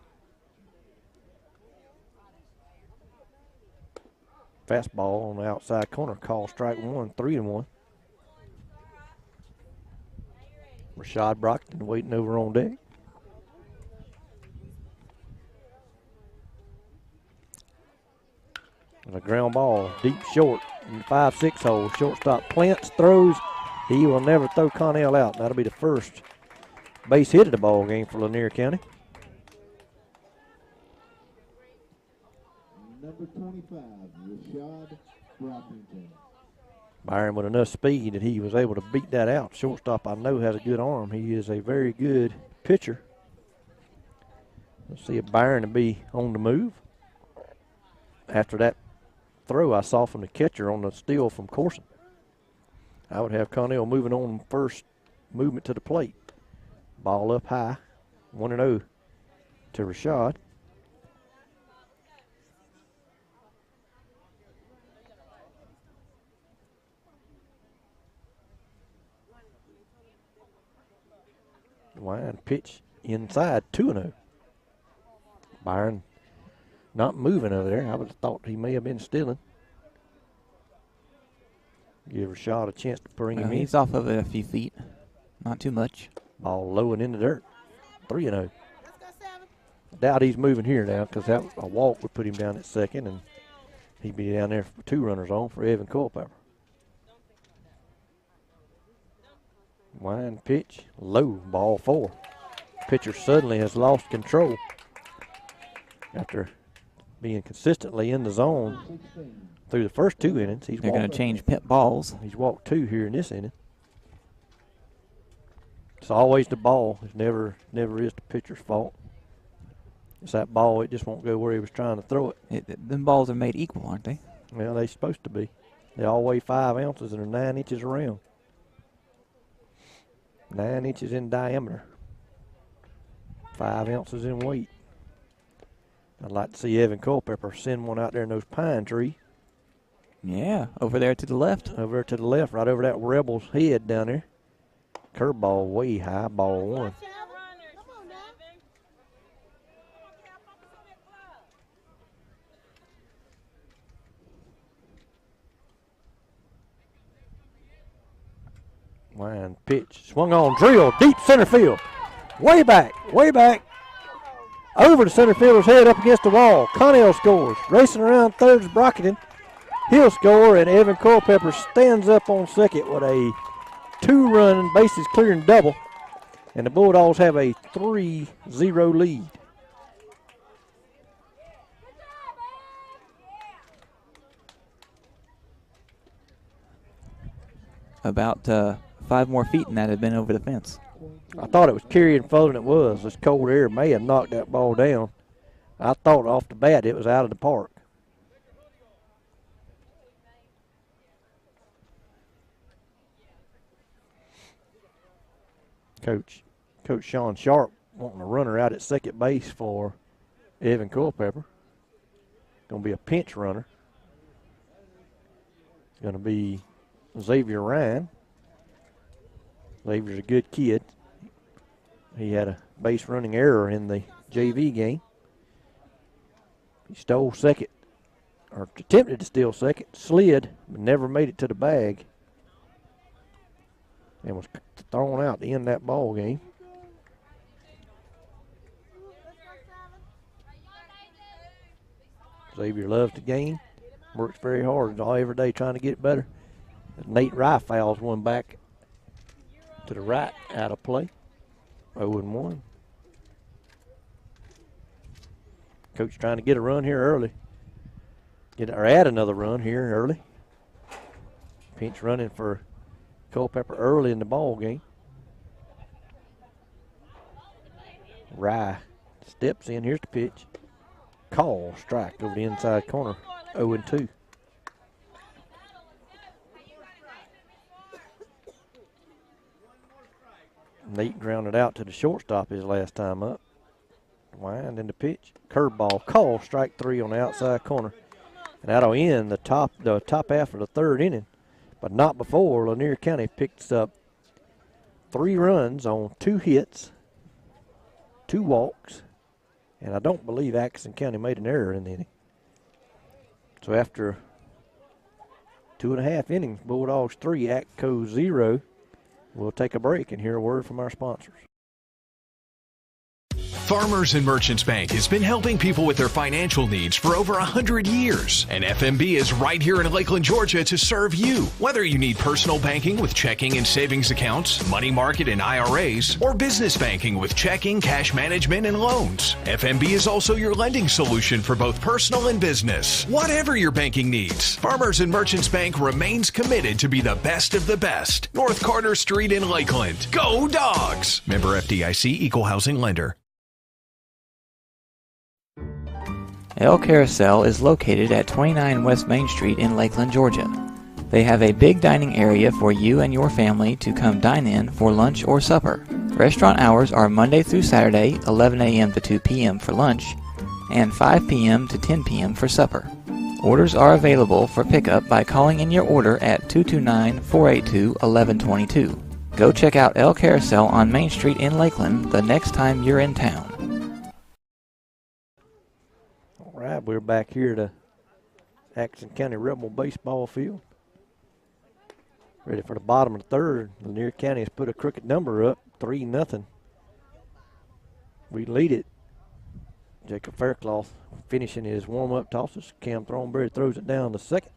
Fastball on the outside corner, call strike 1, 3-1. Rashad Brockton waiting over on deck. And a ground ball, deep short, in the 5-6 hole. Shortstop Plants throws. He will never throw Connell out. That'll be the first base hit of the ball game for Lanier County. Number 25, Rashad Brockington. Byron with enough speed that he was able to beat that out. Shortstop, I know, has a good arm. He is a very good pitcher. Let's see if Byron will be on the move. After that throw I saw from the catcher on the steal from Corson, I would have Connell moving on first movement to the plate. Ball up high, 1-0 to Rashad. Wide pitch inside, 2-0. Byron not moving over there. I would have thought he may have been stealing. Give Rashad a chance to bring him in. He's off of it a few feet. Not too much. Ball low and in the dirt. 3-0. Doubt he's moving here now because a walk would put him down at second, and he'd be down there for 2 runners on for Evan Culpepper. Wide pitch, low, ball 4. Pitcher suddenly has lost control after being consistently in the zone through the first 2 innings. They're going to change pit balls. He's walked 2 here in this inning. It's always the ball. It never is the pitcher's fault. It's that ball, it just won't go where he was trying to throw it. Them balls are made equal, aren't they? Well, they're supposed to be. They all weigh 5 ounces and are 9 inches around. 9 inches in diameter. 5 ounces in weight. I'd like to see Evan Culpepper send one out there in those pine trees. Yeah, over there to the left. Over there to the left, right over that Rebel's head down there. Curveball way high, ball 1. Line pitch, swung on, drill, deep center field. Way back, over the center fielder's head up against the wall. Connell scores. Racing around third's Brockton. He'll score, and Evan Culpepper stands up on second with a 2-run bases clearing double. And the Bulldogs have a 3-0 lead. About 5 more feet than that had been over the fence. I thought it was carrying further than it was. This cold air may have knocked that ball down. I thought off the bat it was out of the park. Coach Sean Sharp wanting a runner out at second base for Evan Culpepper. Going to be a pinch runner. It's going to be Xavier Ryan. Xavier's a good kid. He had a base running error in the JV game. He stole second, or attempted to steal second, slid, but never made it to the bag, and was thrown out to end that ball game. Xavier loves the game, works very hard every day trying to get it better. Nate Rye fouls one back to the right, out of play. 0-1. Coach trying to get a run here early. Add another run here early. Pinch running for Culpepper early in the ball game. Rye steps in. Here's the pitch. Call, strike over the inside corner. 0-2. Nate grounded out to the shortstop his last time up. Wind in the pitch. Curveball. Call. Strike 3 on the outside corner. And that'll end the top half of the 3rd inning. But not before Lanier County picks up 3 runs on 2 hits, 2 walks, and I don't believe Atkinson County made an error in the inning. So after 2.5 innings, Bulldogs 3, Atco 0. We'll take a break and hear a word from our sponsors. Farmers and Merchants Bank has been helping people with their financial needs for over 100 years. And FMB is right here in Lakeland, Georgia to serve you. Whether you need personal banking with checking and savings accounts, money market and IRAs, or business banking with checking, cash management, and loans, FMB is also your lending solution for both personal and business. Whatever your banking needs, Farmers and Merchants Bank remains committed to be the best of the best. North Carter Street in Lakeland. Go Dogs! Member FDIC, Equal Housing Lender. El Carousel is located at 29 West Main Street in Lakeland, Georgia. They have a big dining area for you and your family to come dine in for lunch or supper. Restaurant hours are Monday through Saturday, 11 a.m. to 2 p.m. for lunch, and 5 p.m. to 10 p.m. for supper. Orders are available for pickup by calling in your order at 229-482-1122. Go check out El Carousel on Main Street in Lakeland the next time you're in town. All right, we're back here to Atkinson County Rebel baseball field. Ready for the bottom of the third. Lanier County has put a crooked number up, 3-0. We lead it. Jacob Faircloth finishing his warm-up tosses. Cam Thornberry throws it down to second.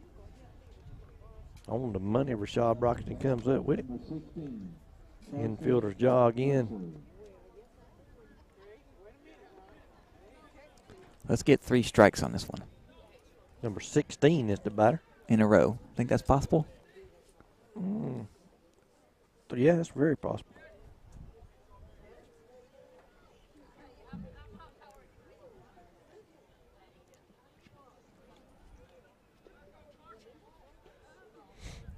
On the money, Rashad Broxton comes up with it. Infielders jog in. Let's get 3 strikes on this one. Number 16 is the batter. In a row. Think that's possible? Yeah, that's very possible.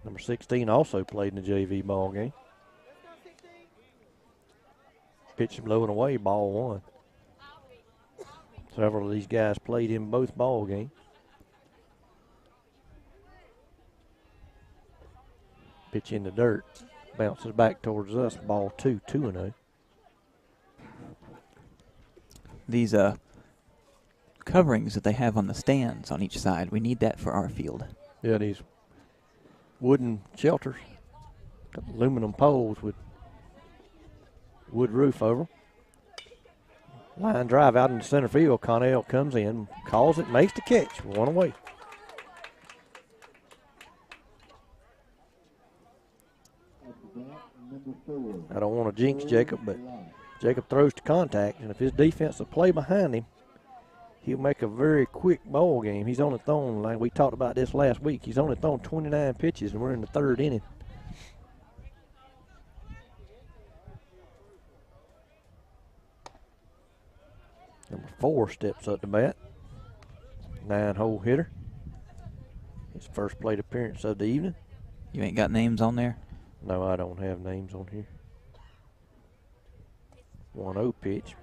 Number 16 also played in the JV ball game. Pitch blowing away, ball 1. Several of these guys played in both ball games. Pitch in the dirt, bounces back towards us, ball 2, 2-0. These coverings that they have on the stands on each side, we need that for our field. Yeah, these wooden shelters, got aluminum poles with wood roof over. Line drive out in the center field. Connell comes in, calls it, makes the catch, 1 away. I don't want to jinx Jacob, but Jacob throws to contact, and if his defense will play behind him, he'll make a very quick ball game. He's only thrown, like we talked about this last week, he's only thrown 29 pitches, and we're in the 3rd inning. Number 4 steps up to bat. 9-hole hitter. His first plate appearance of the evening. You ain't got names on there? No, I don't have names on here. 1-0 pitch.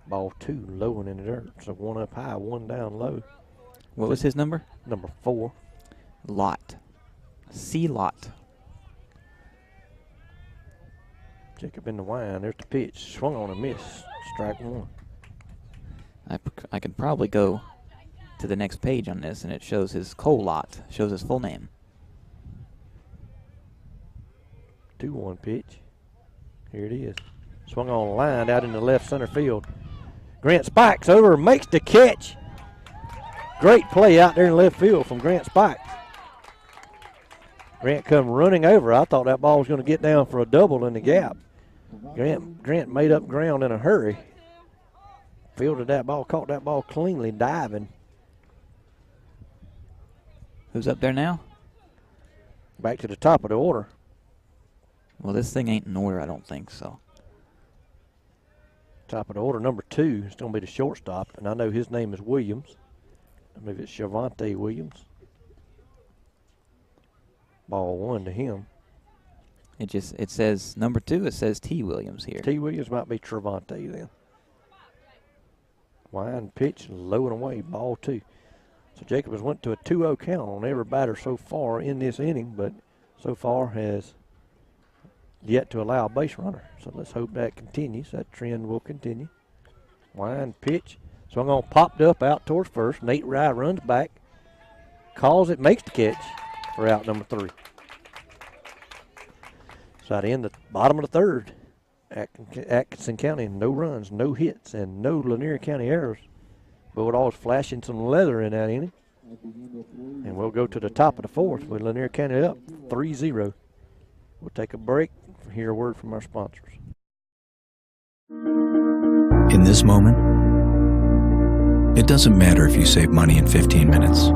Ball 2, low and in the dirt. So 1 up high, 1 down low. What was his number? Number 4. Lot. C-Lot. Jacob in the wind. There's the pitch. Swung on a miss. Strike 1. I could probably go to the next page on this, and it shows his Lot. Shows his full name. 2-1 pitch. Here it is. Swung on a line out in the left center field. Grant Spikes over, makes the catch. Great play out there in left field from Grant Spikes. Grant come running over. I thought that ball was going to get down for a double in the gap. Grant made up ground in a hurry. Fielded that ball, caught that ball cleanly, diving. Who's up there now? Back to the top of the order. Well, this thing ain't in order, I don't think so. Top of the order, number 2 is going to be the shortstop, and I know his name is Williams. I believe it's Shavante Williams. Ball 1 to him. It says number 2. It says T. Williams here. T. Williams might be Travante then. Wind pitch, low and away, ball 2. So Jacob has went to a 2-0 count on every batter so far in this inning, but so far has yet to allow a base runner. So let's hope that continues. That trend will continue. Wind pitch, swung on, popped up out towards first. Nate Rye runs back, calls it, makes the catch for out number 3. So at the end, the bottom of the 3rd. Atkinson County, no runs, no hits, and no Lanier County errors. Bulldogs flashing some leather in that inning. And we'll go to the top of the 4th with Lanier County up 3-0. We'll take a break and hear a word from our sponsors. In this moment, it doesn't matter if you save money in 15 minutes.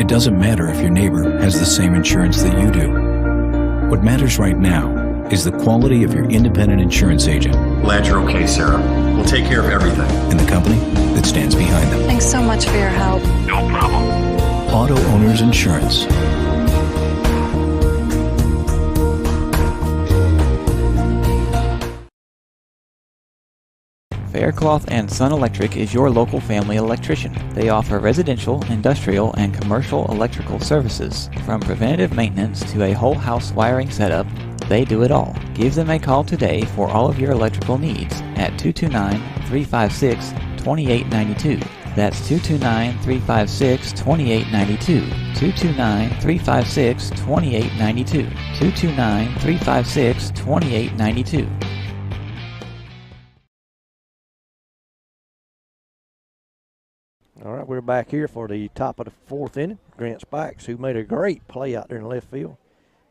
It doesn't matter if your neighbor has the same insurance that you do. What matters right now is the quality of your independent insurance agent. Glad you're okay, Sarah. We'll take care of everything. And the company that stands behind them. Thanks so much for your help. No problem. Auto Owners Insurance. Faircloth and Son Electric is your local family electrician. They offer residential, industrial, and commercial electrical services. From preventative maintenance to a whole house wiring setup, They do it all. Give them a call today for all of your electrical needs at 229-356-2892. That's 229-356-2892. 229-356-2892. 229-356-2892. All right, we're back here for the top of the fourth inning. Grant Spikes, who made a great play out there in left field,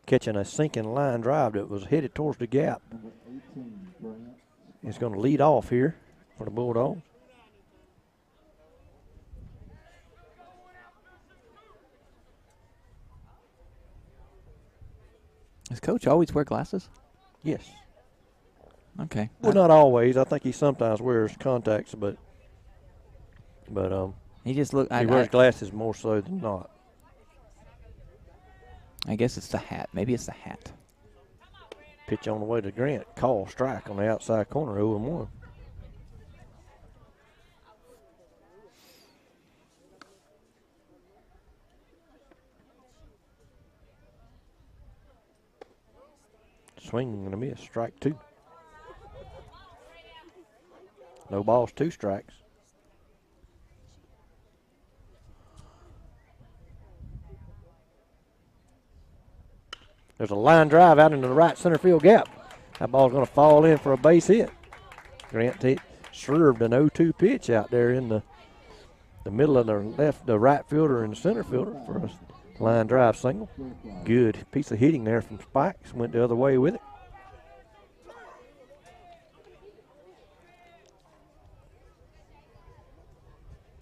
catching a sinking line drive that was headed towards the gap. He's going to lead off here for the Bulldogs. Does Coach always wear glasses? Yes. Okay. Well, not always. I think he sometimes wears contacts, but he just look. he wears glasses more so than not. I guess it's the hat. Maybe it's the hat. Pitch on the way to Grant. Call strike on the outside corner, 0-1. Swing and a miss. Strike 2. No balls, 2 strikes. There's a line drive out into the right center field gap. That ball's going to fall in for a base hit. Grant served an 0-2 pitch out there in the middle of the right fielder and the center fielder for a line drive single. Good piece of hitting there from Spikes. Went the other way with it.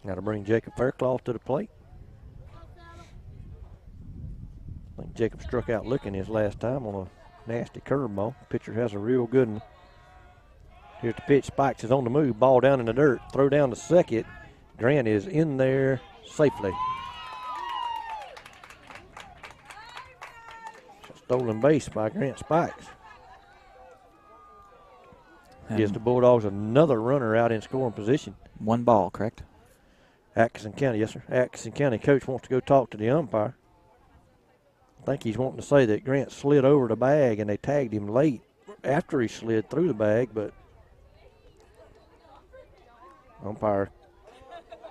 Got to bring Jacob Faircloth to the plate. I think Jacob struck out looking his last time on a nasty curveball. Pitcher has a real good one. Here's the pitch. Spikes is on the move. Ball down in the dirt. Throw down to second. Grant is in there safely. Stolen base by Grant Spikes. Gives the Bulldogs another runner out in scoring position. 1 ball, correct? Atkinson County, yes, sir. Atkinson County coach wants to go talk to the umpire. I think he's wanting to say that Grant slid over the bag and they tagged him late after he slid through the bag, but umpire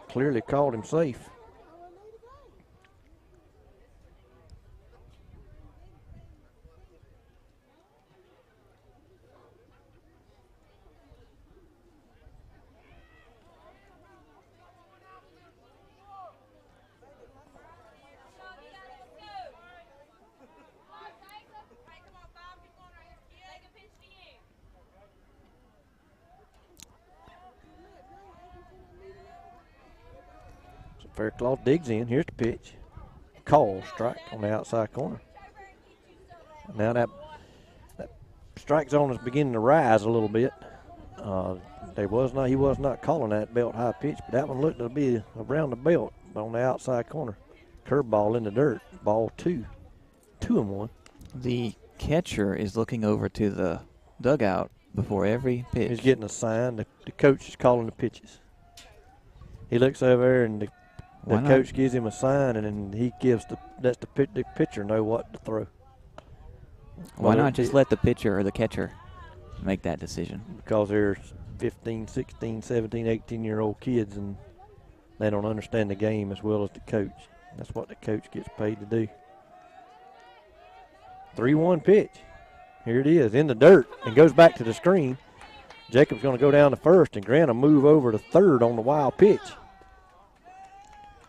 clearly called him safe. Faircloth digs in. Here's the pitch. Call strike on the outside corner. Now that strike zone is beginning to rise a little bit. He was not calling that belt high pitch, but that one looked to be around the belt on the outside corner. Curveball in the dirt. Ball 2. 2-1. The catcher is looking over to the dugout before every pitch. He's getting a sign. The coach is calling the pitches. He looks over there and the coach gives him a sign, and then he gives the pitcher know what to throw. Why not just let the pitcher or the catcher make that decision? Because they're 15, 16, 17, 18-year-old kids, and they don't understand the game as well as the coach. That's what the coach gets paid to do. 3-1 pitch. Here it is in the dirt and goes back to the screen. Jacob's going to go down to first, and Grant will move over to third on the wild pitch.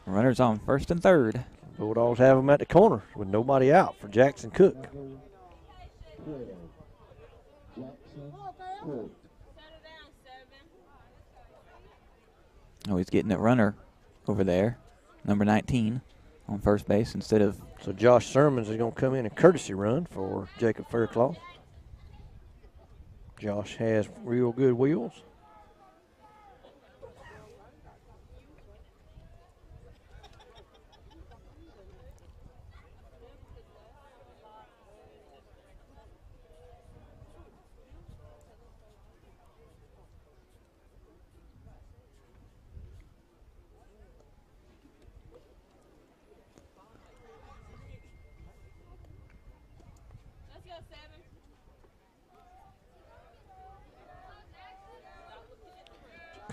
Runners on first and third. Bulldogs have them at the corner with nobody out for Jackson Cook. Oh, he's getting that runner over there, number 19, on first base instead of. So Josh Sermons is going to come in a courtesy run for Jacob Faircloth. Josh has real good wheels.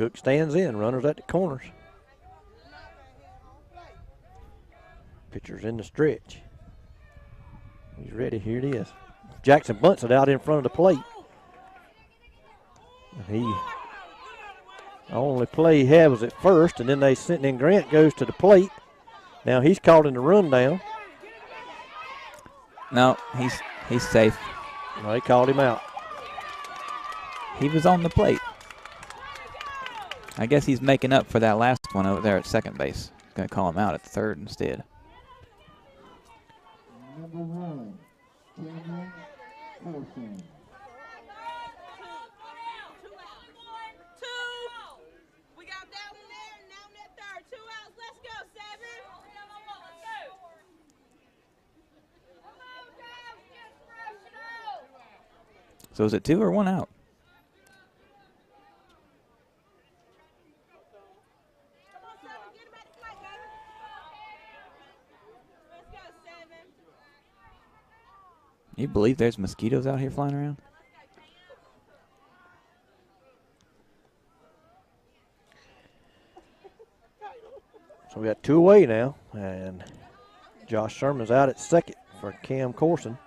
Cook stands in, runners at the corners. Pitcher's in the stretch. He's ready, here it is. Jackson bunts it out in front of the plate. The only play he had was at first, and then they sent in. Grant goes to the plate. Now he's caught in the rundown. No, he's safe. No, they called him out. He was on the plate. I guess he's making up for that last one over there at second base. Going to call him out at third instead. Number 1, Cameron Pearson. We got that one there, and now that third. 2 outs. Let's go, 7. So is it 2 or 1 out? Come on, 7. Get him at the plate, baby. Let's go, 7. You believe there's mosquitoes out here flying around? So we got 2 away now, and Josh Sherman's out at second for Cam Corson.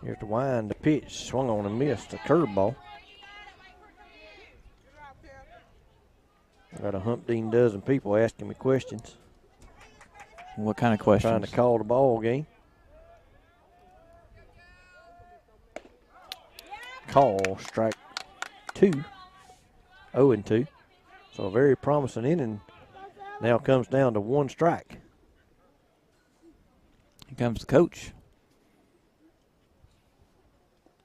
Here's the wind, the pitch, swung on and missed, a curveball. I got a humpteen dozen people asking me questions. What kind of questions? Trying to call the ball game. Call, strike 2, 0-2. So a very promising inning now comes down to 1 strike. Here comes the coach.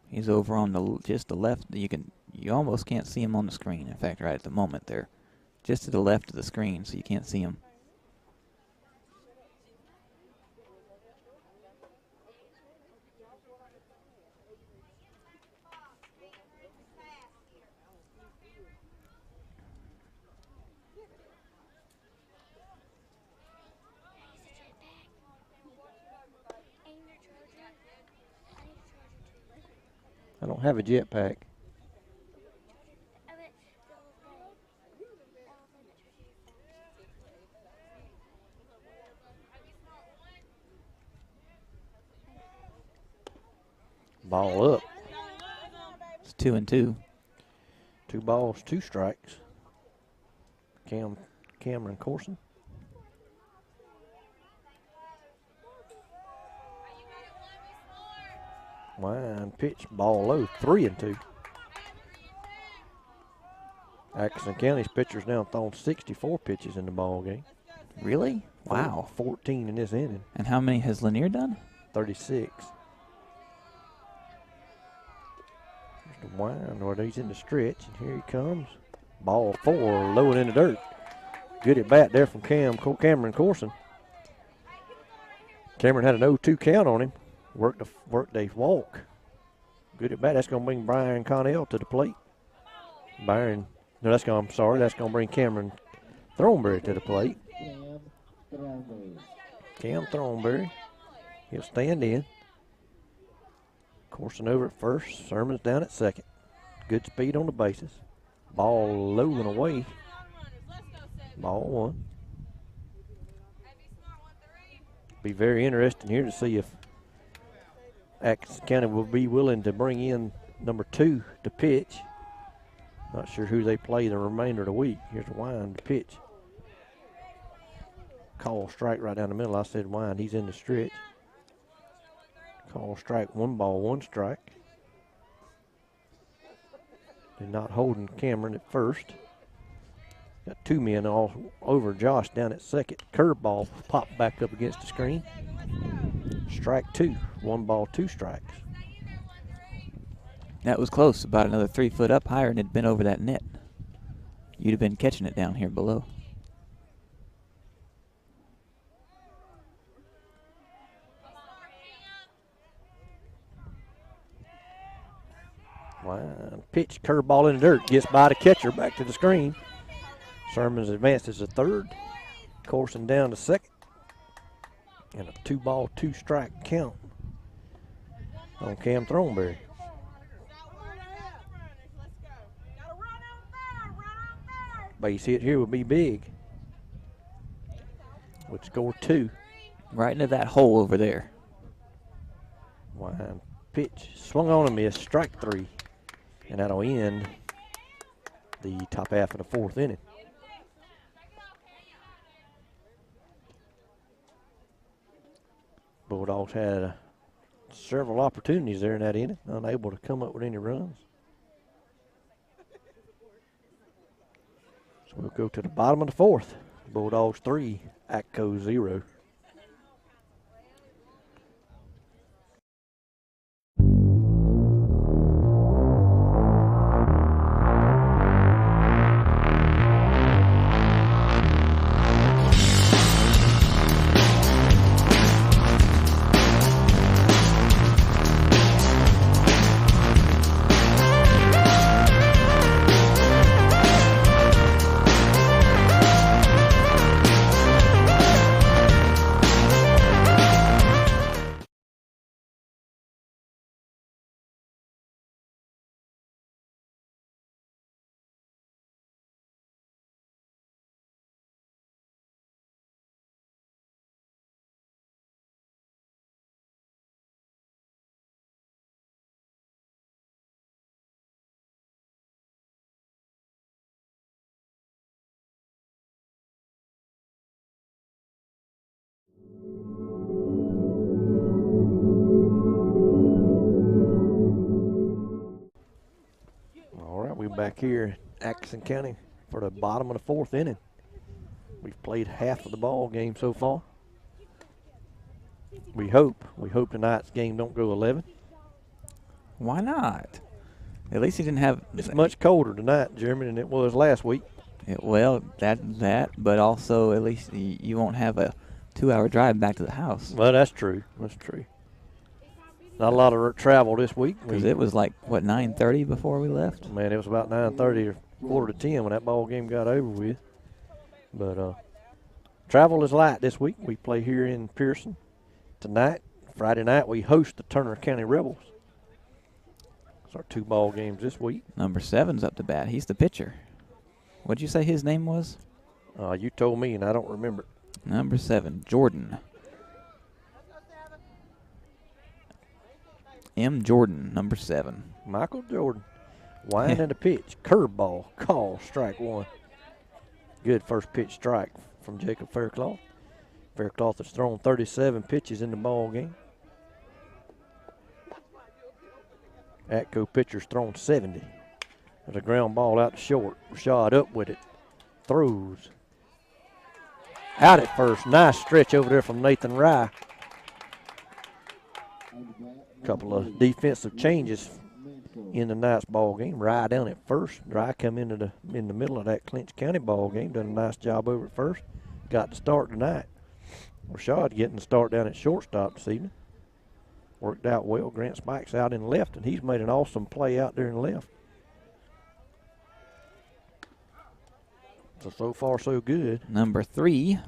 He's over on just the left. You almost can't see him on the screen. In fact, right at the moment they're just to the left of the screen, so you can't see him. I don't have a jetpack. Ball up. It's 2-2. 2 balls, 2 strikes. Cameron Corson. Line pitch, ball low, 3-2. Atkinson County's pitcher's now thrown 64 pitches in the ball game. Really? Wow. 14 in this inning. And how many has Lanier done? 36. There's the wind where he's in the stretch, and here he comes. Ball 4, low and in the dirt. Good at bat there from Cameron Corson. Cameron had an 0-2 count on him. Worked a walk. Good at bat. That's going to bring Brian Connell to the plate. That's going to bring Cameron Thornberry to the plate. Cam Thornberry. He'll stand in. Corson over at first. Sermon's down at second. Good speed on the bases. Ball low and away. Ball 1. Be very interesting here to see if Atkinson County will be willing to bring in number 2 to pitch. Not sure who they play the remainder of the week. Here's the wind, the pitch. Call strike right down the middle. I said wind, he's in the stretch. Call strike, 1 ball, 1 strike. They're not holding Cameron at first. Got 2 men all over Josh down at second. Curveball popped back up against the screen. Strike 2, 1 ball, 2 strikes. That was close, about another 3 foot up higher, and it'd been over that net. You'd have been catching it down here below. Line pitch, curveball in the dirt, gets by the catcher, back to the screen. Sermon's advances to third. Corson down to second. And a 2 ball, 2 strike count on Cam Thornberry. Base hit here would be big. Would score 2. Right into that hole over there. Wind pitch. Swung on and missed. Strike 3. And that'll end the top half of the 4th inning. Bulldogs had several opportunities there in that inning, unable to come up with any runs. So we'll go to the bottom of the 4th. Bulldogs 3, Atco 0. Back here in Atkinson County for the bottom of the 4th inning. We've played half of the ball game so far. We hope tonight's game don't go 11. Why not? At least he didn't have. It's much colder tonight, Jeremy, than it was last week. Well, that, but also at least you won't have a 2-hour drive back to the house. Well, that's true. That's true. Not a lot of travel this week. Because it was like, what, 9:30 before we left? Man, it was about 9:30 or quarter to 10 when that ball game got over with. But travel is light this week. We play here in Pearson tonight. Friday night, we host the Turner County Rebels. It's our 2 ball games this week. Number 7's up to bat. He's the pitcher. What'd you say his name was? You told me, and I don't remember. Number 7, Jordan. M. Jordan, number 7. Michael Jordan. Winding the pitch. Curveball. Call. Strike 1. Good first pitch strike from Jacob Faircloth. Faircloth has thrown 37 pitches in the ball game. Atco pitcher's thrown 70. There's a ground ball out to short. Rashad up with it. Throws. Out at first. Nice stretch over there from Nathan Rye. Couple of defensive changes in tonight's ball game. Rye down at first. Rye come in the middle of that Clinch County ball game. Done a nice job over at first. Got the start tonight. Rashad getting the start down at shortstop this evening. Worked out well. Grant Spike's out in left, and he's made an awesome play out there in left. So far, so good. Number 3,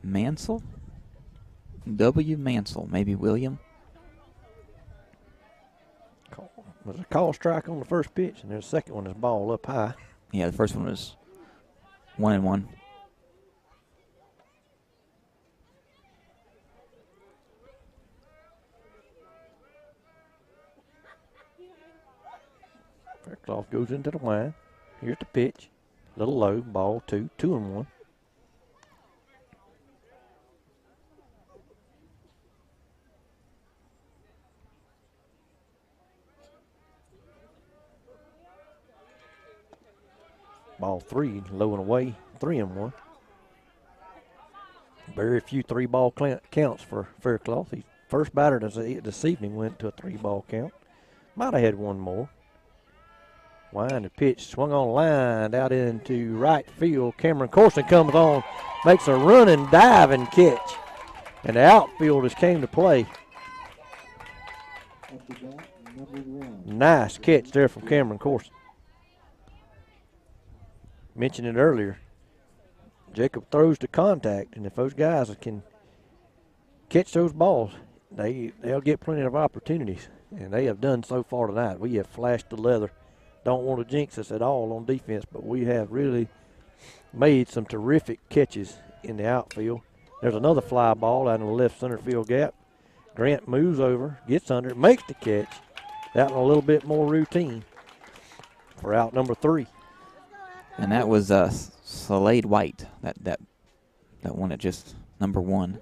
Mansell. W. Mansell, maybe William. There's a call strike on the first pitch, and there's a second one is ball up high. Yeah, the first one was 1-1. Faircloth goes into the line. Here's the pitch. A little low, ball 2, 2-1. Ball 3, low and away, 3-1. Very few 3-ball counts for Faircloth. His first batter this evening went to a 3-ball count. Might have had one more. Wind the pitch, swung on line out into right field. Cameron Corson comes on, makes a running diving catch, and the outfielders came to play. Nice catch there from Cameron Corson. Mentioned it earlier. Jacob throws to contact, and if those guys can catch those balls, they'll get plenty of opportunities, and they have done so far tonight. We have flashed the leather don't want to jinx us at all on defense, but we have really made some terrific catches in the outfield. There's another fly ball out in the left center field gap. Grant moves over, gets under, makes the catch. That one a little bit more routine for out number 3. And that was Slade White, that one at just number 1.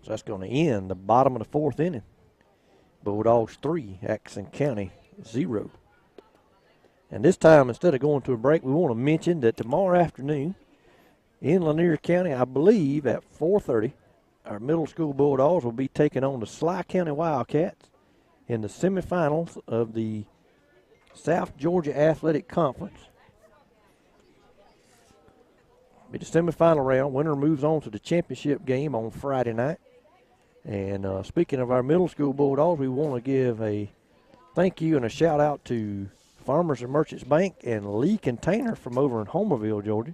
So that's going to end the bottom of the 4th inning. Bulldogs 3, Atkinson County 0. And this time, instead of going to a break, we want to mention that tomorrow afternoon in Lanier County, I believe at 4:30, our middle school Bulldogs will be taking on the Sly County Wildcats in the semifinals of the South Georgia Athletic Conference. Be the semifinal round. Winner moves on to the championship game on Friday night. And speaking of our middle school Bulldogs, we want to give a thank you and a shout out to Farmers and Merchants Bank and Lee Container from over in Homerville, Georgia,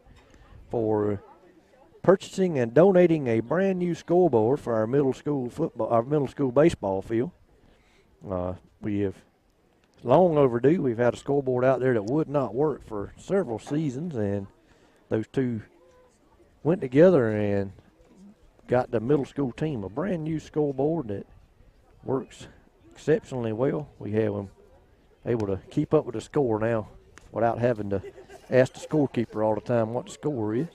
for purchasing and donating a brand new scoreboard for our middle school baseball field. We have long overdue. We've had a scoreboard out there that would not work for several seasons, and those two went together and got the middle school team a brand new scoreboard that works exceptionally well. We have them able to keep up with the score now without having to ask the scorekeeper all the time what the score is.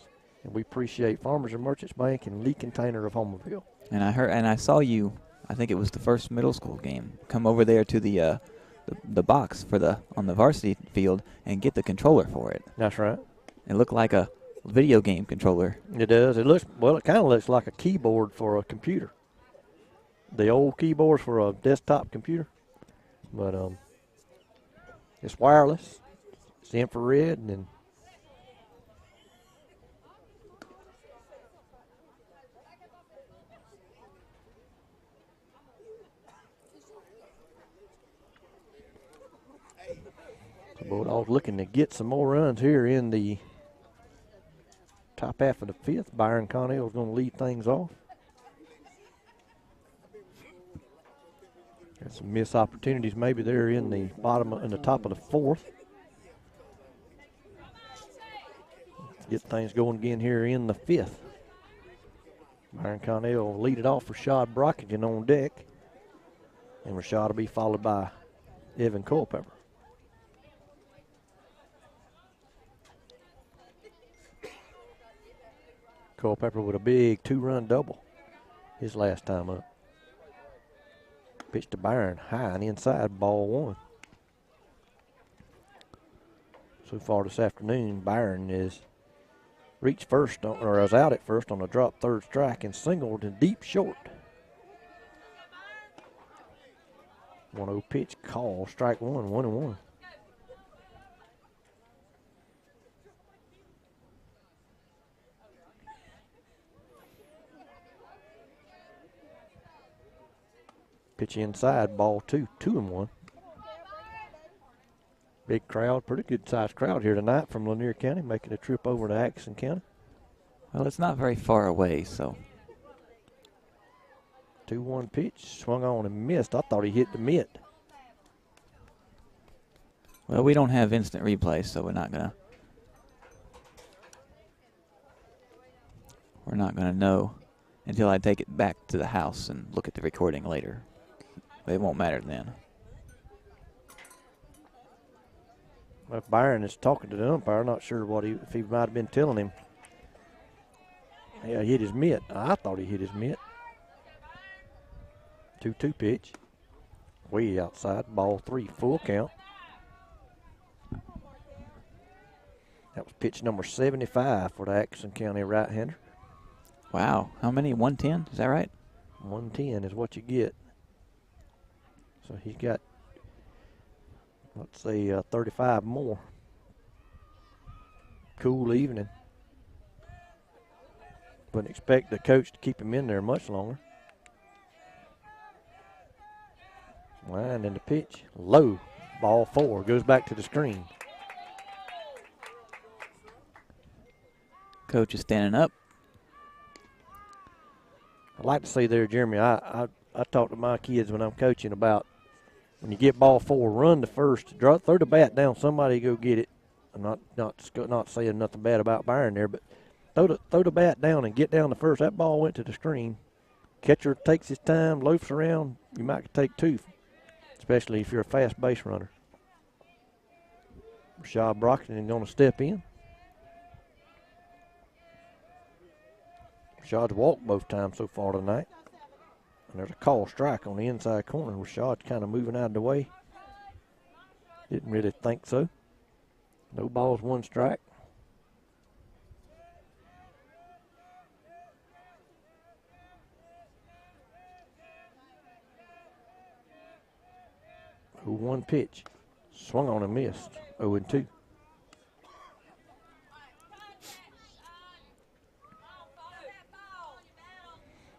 And we appreciate Farmers and Merchants Bank and Lee Container of Homerville. And I saw you, I think it was the first middle school game, come over there to the box on the varsity field and get the controller for it. That's right. It looked like a video game controller. It does. It kind of looks like a keyboard for a computer. The old keyboards for a desktop computer. But it's wireless. It's infrared, and the Bulldogs looking to get some more runs here in the top half of the 5th. Byron Connell is going to lead things off. Got some missed opportunities maybe there in the top of the 4th. Get things going again here in the 5th. Byron Connell will lead it off for Rashad Brockington on deck. And Rashad will be followed by Evan Culpepper. Culpepper with a big 2-run double his last time up. Pitch to Byron, high and inside, ball 1. So far this afternoon, Byron is reached first, or is out at first on a drop third strike and singled in deep short. 1-0 pitch call, strike 1, 1-1. Pitch inside, ball 2, 2-1. Big crowd, pretty good sized crowd here tonight from Lanier County, making a trip over to Atkinson County. Well, it's not very far away, so. 2-1 pitch, swung on and missed. I thought he hit the mitt. Well, we don't have instant replay, so we're not gonna know until I take it back to the house and look at the recording later. It won't matter then. Well, if Byron is talking to the umpire, not sure if he might have been telling him. Yeah, he hit his mitt. I thought he hit his mitt. 2-2 pitch. Way outside, ball 3, full count. That was pitch number 75 for the Atkinson County right-hander. Wow, how many? 110, is that right? 110 is what you get. So he's got, let's say, 35 more. Cool evening. Wouldn't expect the coach to keep him in there much longer. Line in the pitch, low, ball 4, goes back to the screen. Coach is standing up. I'd like to say there, Jeremy, I talk to my kids when I'm coaching about when you get ball 4, run to first, throw the bat down. Somebody go get it. I'm not saying nothing bad about Byron there, but throw the bat down and get down to first. That ball went to the screen. Catcher takes his time, loafs around. You might take 2, especially if you're a fast base runner. Rashad Brockton is going to step in. Rashad's walked both times so far tonight. And there's a call strike on the inside corner. Rashad's kind of moving out of the way. Didn't really think so. No balls, 1 strike. Oh, 1 pitch. Swung on and missed. 0-2.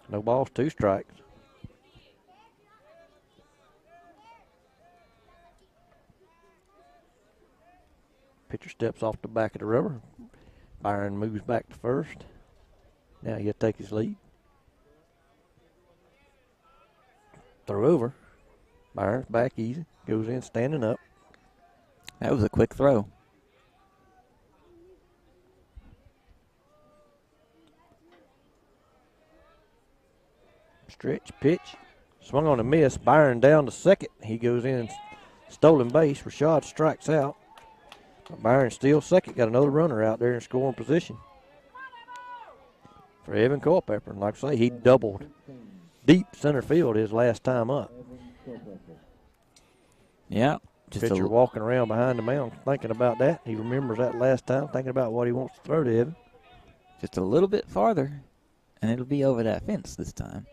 No balls, 2 strikes. Pitcher steps off the back of the rubber. Byron moves back to first. Now he'll take his lead. Throw over. Byron's back easy. Goes in standing up. That was a quick throw. Stretch, pitch. Swung on a miss. Byron down to second. He goes in. Stolen base. Rashad strikes out. But Byron still second. Got another runner out there in scoring position for Evan Culpepper. And like I say, he doubled deep center field his last time up. Yeah. Pitcher walking around behind the mound thinking about that. He remembers that last time, thinking about what he wants to throw to Evan. Just a little bit farther, and it'll be over that fence this time.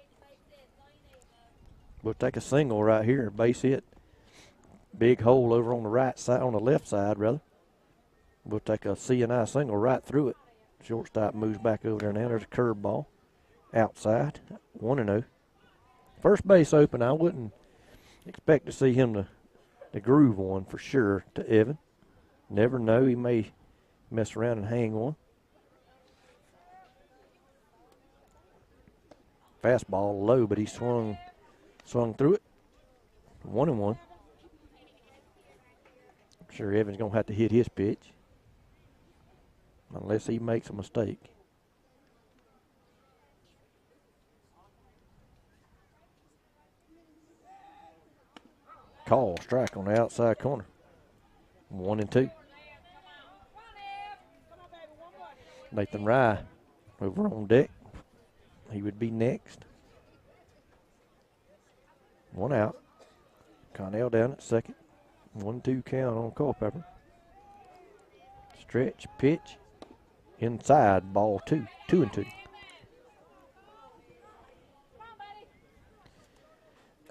We'll take a single right here, base hit. Big hole over on the right side, on the left side, rather. We'll take a C&I single right through it. Shortstop moves back over there now. There's a curveball outside, 1-0. First base open. I wouldn't expect to see him to groove one for sure to Evan. Never know. He may mess around and hang one. Fastball low, but he swung through it. 1-1. I'm sure Evan's going to have to hit his pitch unless he makes a mistake. Call, strike on the outside corner. 1-2. Nathan Rye over on deck. He would be next. 1 out. Connell down at second. 1-2 count on Culpepper. Stretch, pitch. Inside, ball 2. 2-2.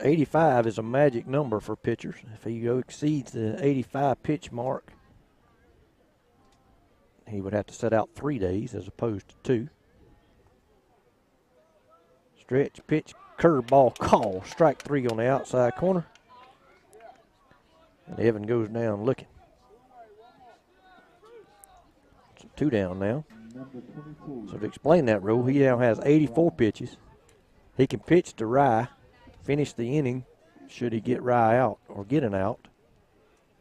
85 is a magic number for pitchers. If he exceeds the 85 pitch mark, he would have to set out 3 days as opposed to 2. Stretch, pitch, curveball, call. Strike 3 on the outside corner. And Evan goes down looking. So 2 down now. So to explain that rule, he now has 84 pitches. He can pitch to Rye, finish the inning should he get Rye out or get an out.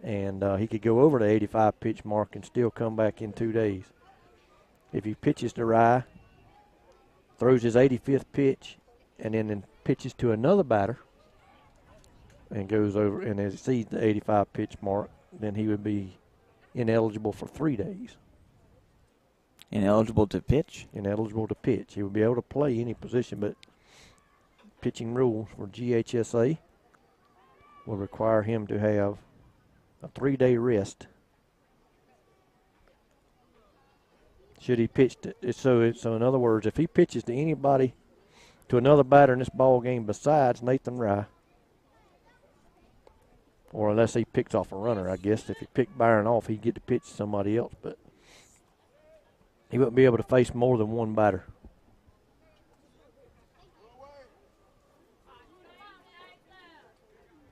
And he could go over the 85 pitch mark and still come back in 2 days. If he pitches to Rye, throws his 85th pitch, and then pitches to another batter and goes over and exceeds the 85 pitch mark, then he would be ineligible for 3 days. Ineligible to pitch? Ineligible to pitch. He would be able to play any position, but pitching rules for GHSA will require him to have a 3-day rest. Should he pitch to, so in other words, if he pitches to anybody, to another batter in this ball game besides Nathan Rye, or unless he picks off a runner, I guess. If he picked Byron off, he'd get to pitch to somebody else, but he wouldn't be able to face more than one batter.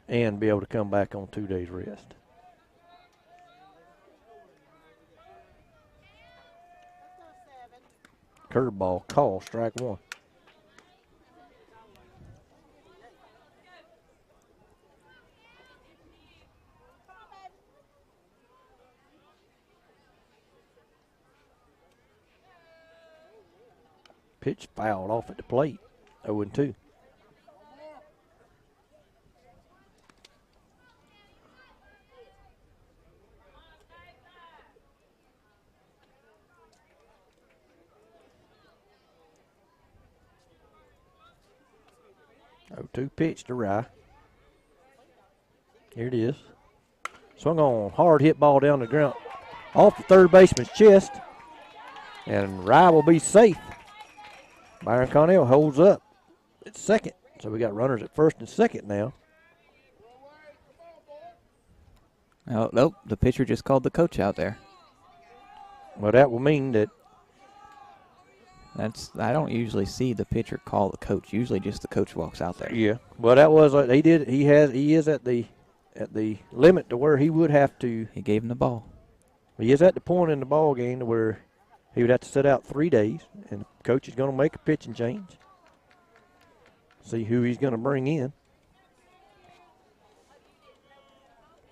And be able to come back on 2 days rest. Curveball, call, strike 1. Pitch fouled off at the plate. 0-2. Two pitch to Rye. Here it is. Swung on, hard hit ball down the ground, off the third baseman's chest, and Rye will be safe. Byron Connell holds up at second, so we got runners at first and second now. Oh, nope, the pitcher just called the coach out there. Well, that will mean that I don't usually see the pitcher call the coach. Usually just the coach walks out there. Yeah. Well, that was he is at the limit to where he would have to. He gave him the ball. He is at the point in the ball game to where he would have to sit out 3 days, and the coach is going to make a pitching change. See who he's going to bring in.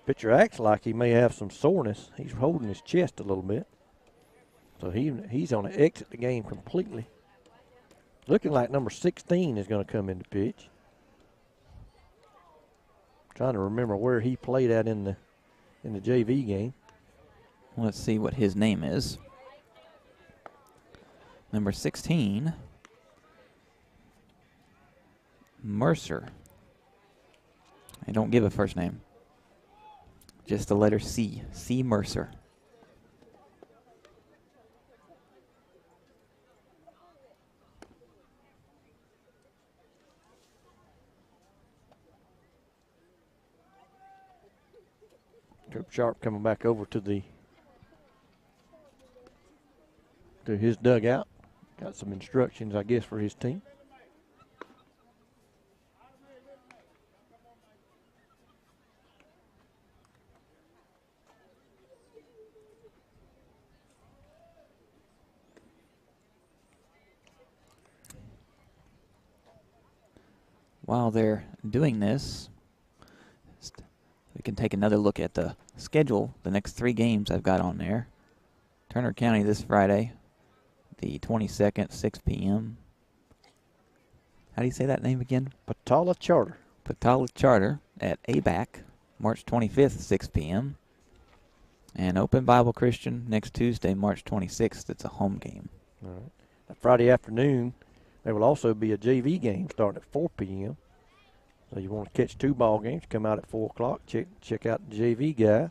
Pitcher acts like he may have some soreness. He's holding his chest a little bit. So he's going to exit the game completely. Looking like number 16 is going to come into pitch. Trying to remember where he played at in the JV game. Let's see what his name is. Number 16, Mercer. I don't give a first name. Just the letter C. C. Mercer. Coach Sharp coming back over to his dugout. Got some instructions, I guess, for his team. While they're doing this, we can take another look at the schedule. The next 3 games I've got on there. Turner County this Friday, the 22nd, 6 p.m. How do you say that name again? Patala Charter. Patala Charter at ABAC, March 25th, 6 p.m. And Open Bible Christian next Tuesday, March 26th. It's a home game. All right. Friday afternoon, there will also be a JV game starting at 4 p.m. So you want to catch 2 ball games, come out at 4 o'clock, check out the JV guy.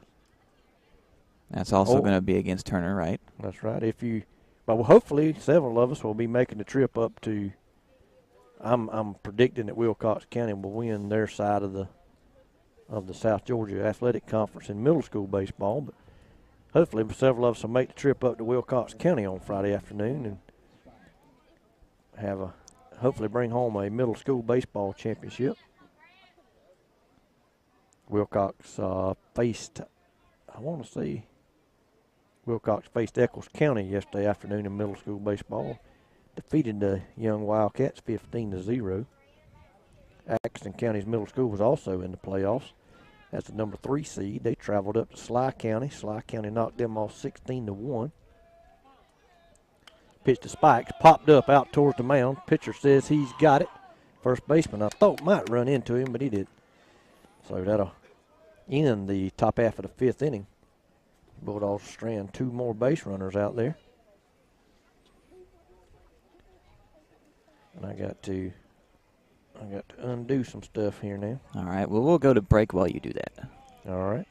That's also going to be against Turner, right? That's right. But hopefully several of us will be making the trip up to. I'm predicting that Wilcox County will win their side of the South Georgia Athletic Conference in middle school baseball. But hopefully several of us will make the trip up to Wilcox County on Friday afternoon and hopefully bring home a middle school baseball championship. Wilcox faced Eccles County yesterday afternoon in middle school baseball. Defeated the young Wildcats 15-0. Atkinson County's middle school was also in the playoffs. That's the number 3 seed. They traveled up to Sly County. Sly County knocked them off 16-1. Pitch to Spikes, popped up out towards the mound. Pitcher says he's got it. First baseman I thought might run into him, but he did. So that'll end the top half of the 5th inning. Bulldogs strand 2 more base runners out there. And I got to undo some stuff here now. All right. Well, we'll go to break while you do that. All right.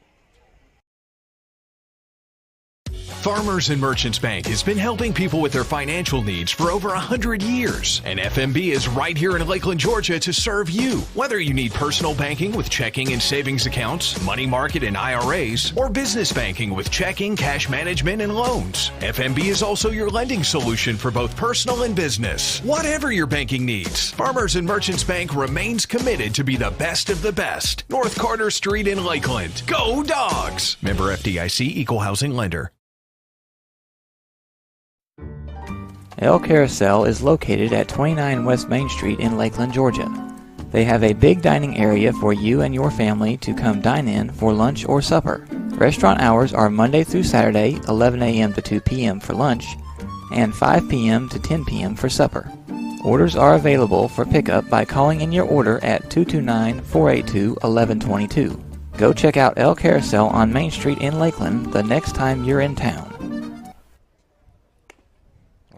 Farmers and Merchants Bank has been helping people with their financial needs for over 100 years. And FMB is right here in Lakeland, Georgia to serve you. Whether you need personal banking with checking and savings accounts, money market and IRAs, or business banking with checking, cash management, and loans, FMB is also your lending solution for both personal and business. Whatever your banking needs, Farmers and Merchants Bank remains committed to be the best of the best. North Carter Street in Lakeland. Go Dogs! Member FDIC, Equal Housing Lender. El Carousel is located at 29 West Main Street in Lakeland, Georgia. They have a big dining area for you and your family to come dine in for lunch or supper. Restaurant hours are Monday through Saturday, 11 a.m. to 2 p.m. for lunch, and 5 p.m. to 10 p.m. for supper. Orders are available for pickup by calling in your order at 229-482-1122. Go check out El Carousel on Main Street in Lakeland the next time you're in town.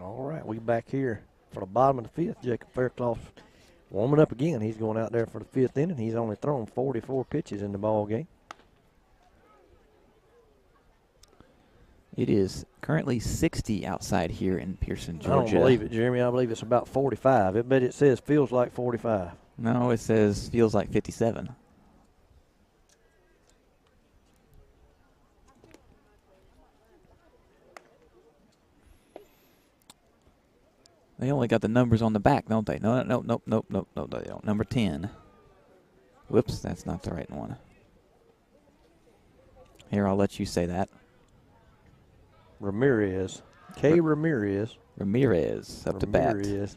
All right, we back here for the bottom of the fifth. Jacob Fairclough warming up again. He's going out there for the fifth inning. He's only thrown 44 pitches in the ball game. It is currently 60 outside here in Pearson, Georgia. I don't believe it, Jeremy. I believe it's about 45. But it says feels like 45. No, it says feels like 57. They only got the numbers on the back, don't they? No, they don't. Number 10. Whoops, that's not the right one. Here, I'll let you say that. Ramirez. K. Ramirez. Ramirez up to bat. Like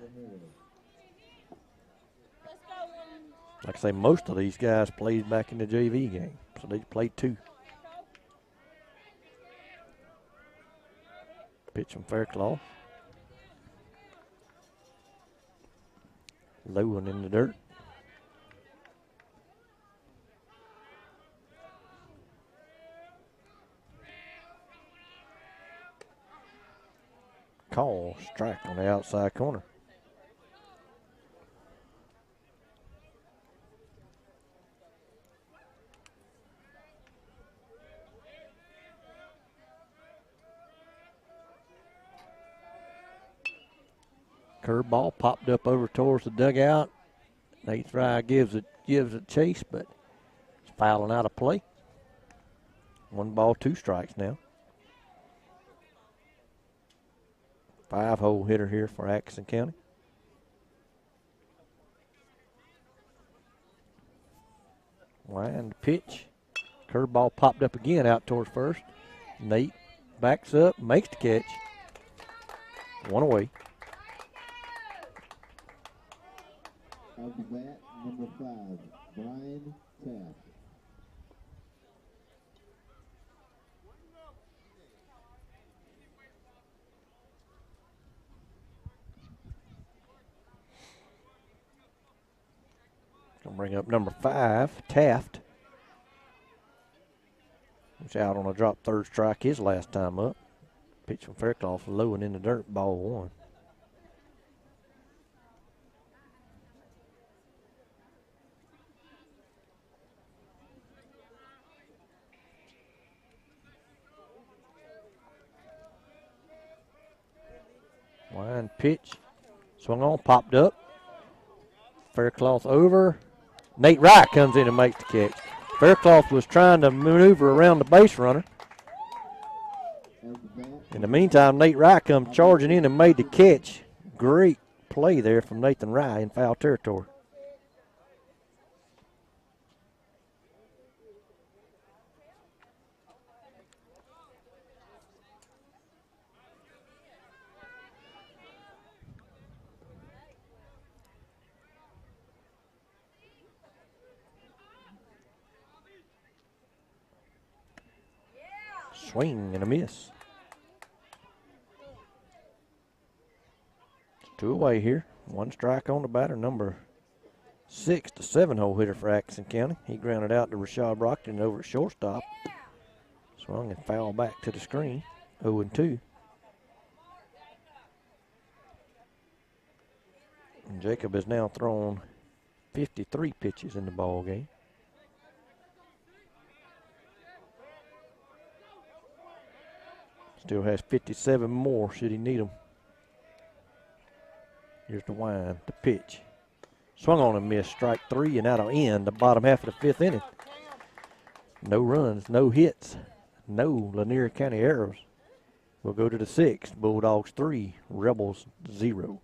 I say, most of these guys played back in the JV game, so they played 2. Pitch from Fairclough. Low one in the dirt. Call, strike on the outside corner. Curveball popped up over towards the dugout. Nate Fry gives it chase, but it's fouling out of play. 1 ball, 2 strikes now. 5-hole hitter here for Atkinson County. Wind pitch. Curveball popped up again out towards first. Nate backs up, makes the catch. 1 away. Out the bat, number 5, Brian Taft. Gonna bring up number 5, Taft. He's out on a drop third strike his last time up. Pitch from Fairclough, low and in the dirt, ball 1. Wind pitch, swung on, popped up. Fairclough over. Nate Wright comes in and makes the catch. Fairclough was trying to maneuver around the base runner. In the meantime, Nate Wright comes charging in and made the catch. Great play there from Nathan Wright in foul territory. Swing and a miss. 2 away here. 1 strike on the batter, number 6, the 7-hole hitter for Atkinson County. He grounded out to Rashad Brockton over at shortstop. Swung and fouled back to the screen. 0-2. And Jacob has now thrown 53 pitches in the ball game. Still has 57 more should he need them. Here's the wind, the pitch. Swung on and missed, strike 3, and that'll end the bottom half of the 5th inning. No runs, no hits, no Lanier County errors. We'll go to the 6th. Bulldogs 3, Rebels 0.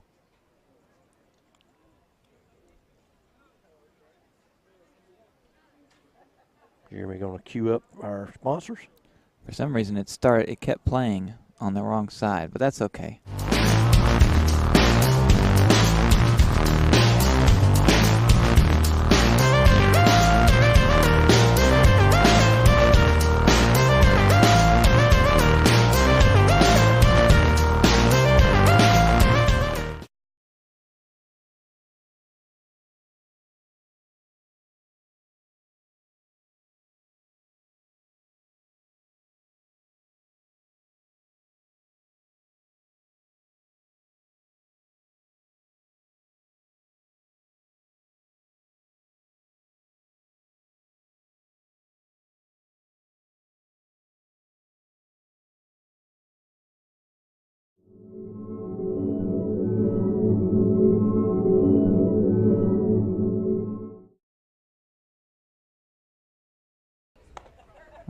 Jeremy going to cue up our sponsors. For some reason, it kept playing on the wrong side, but that's okay.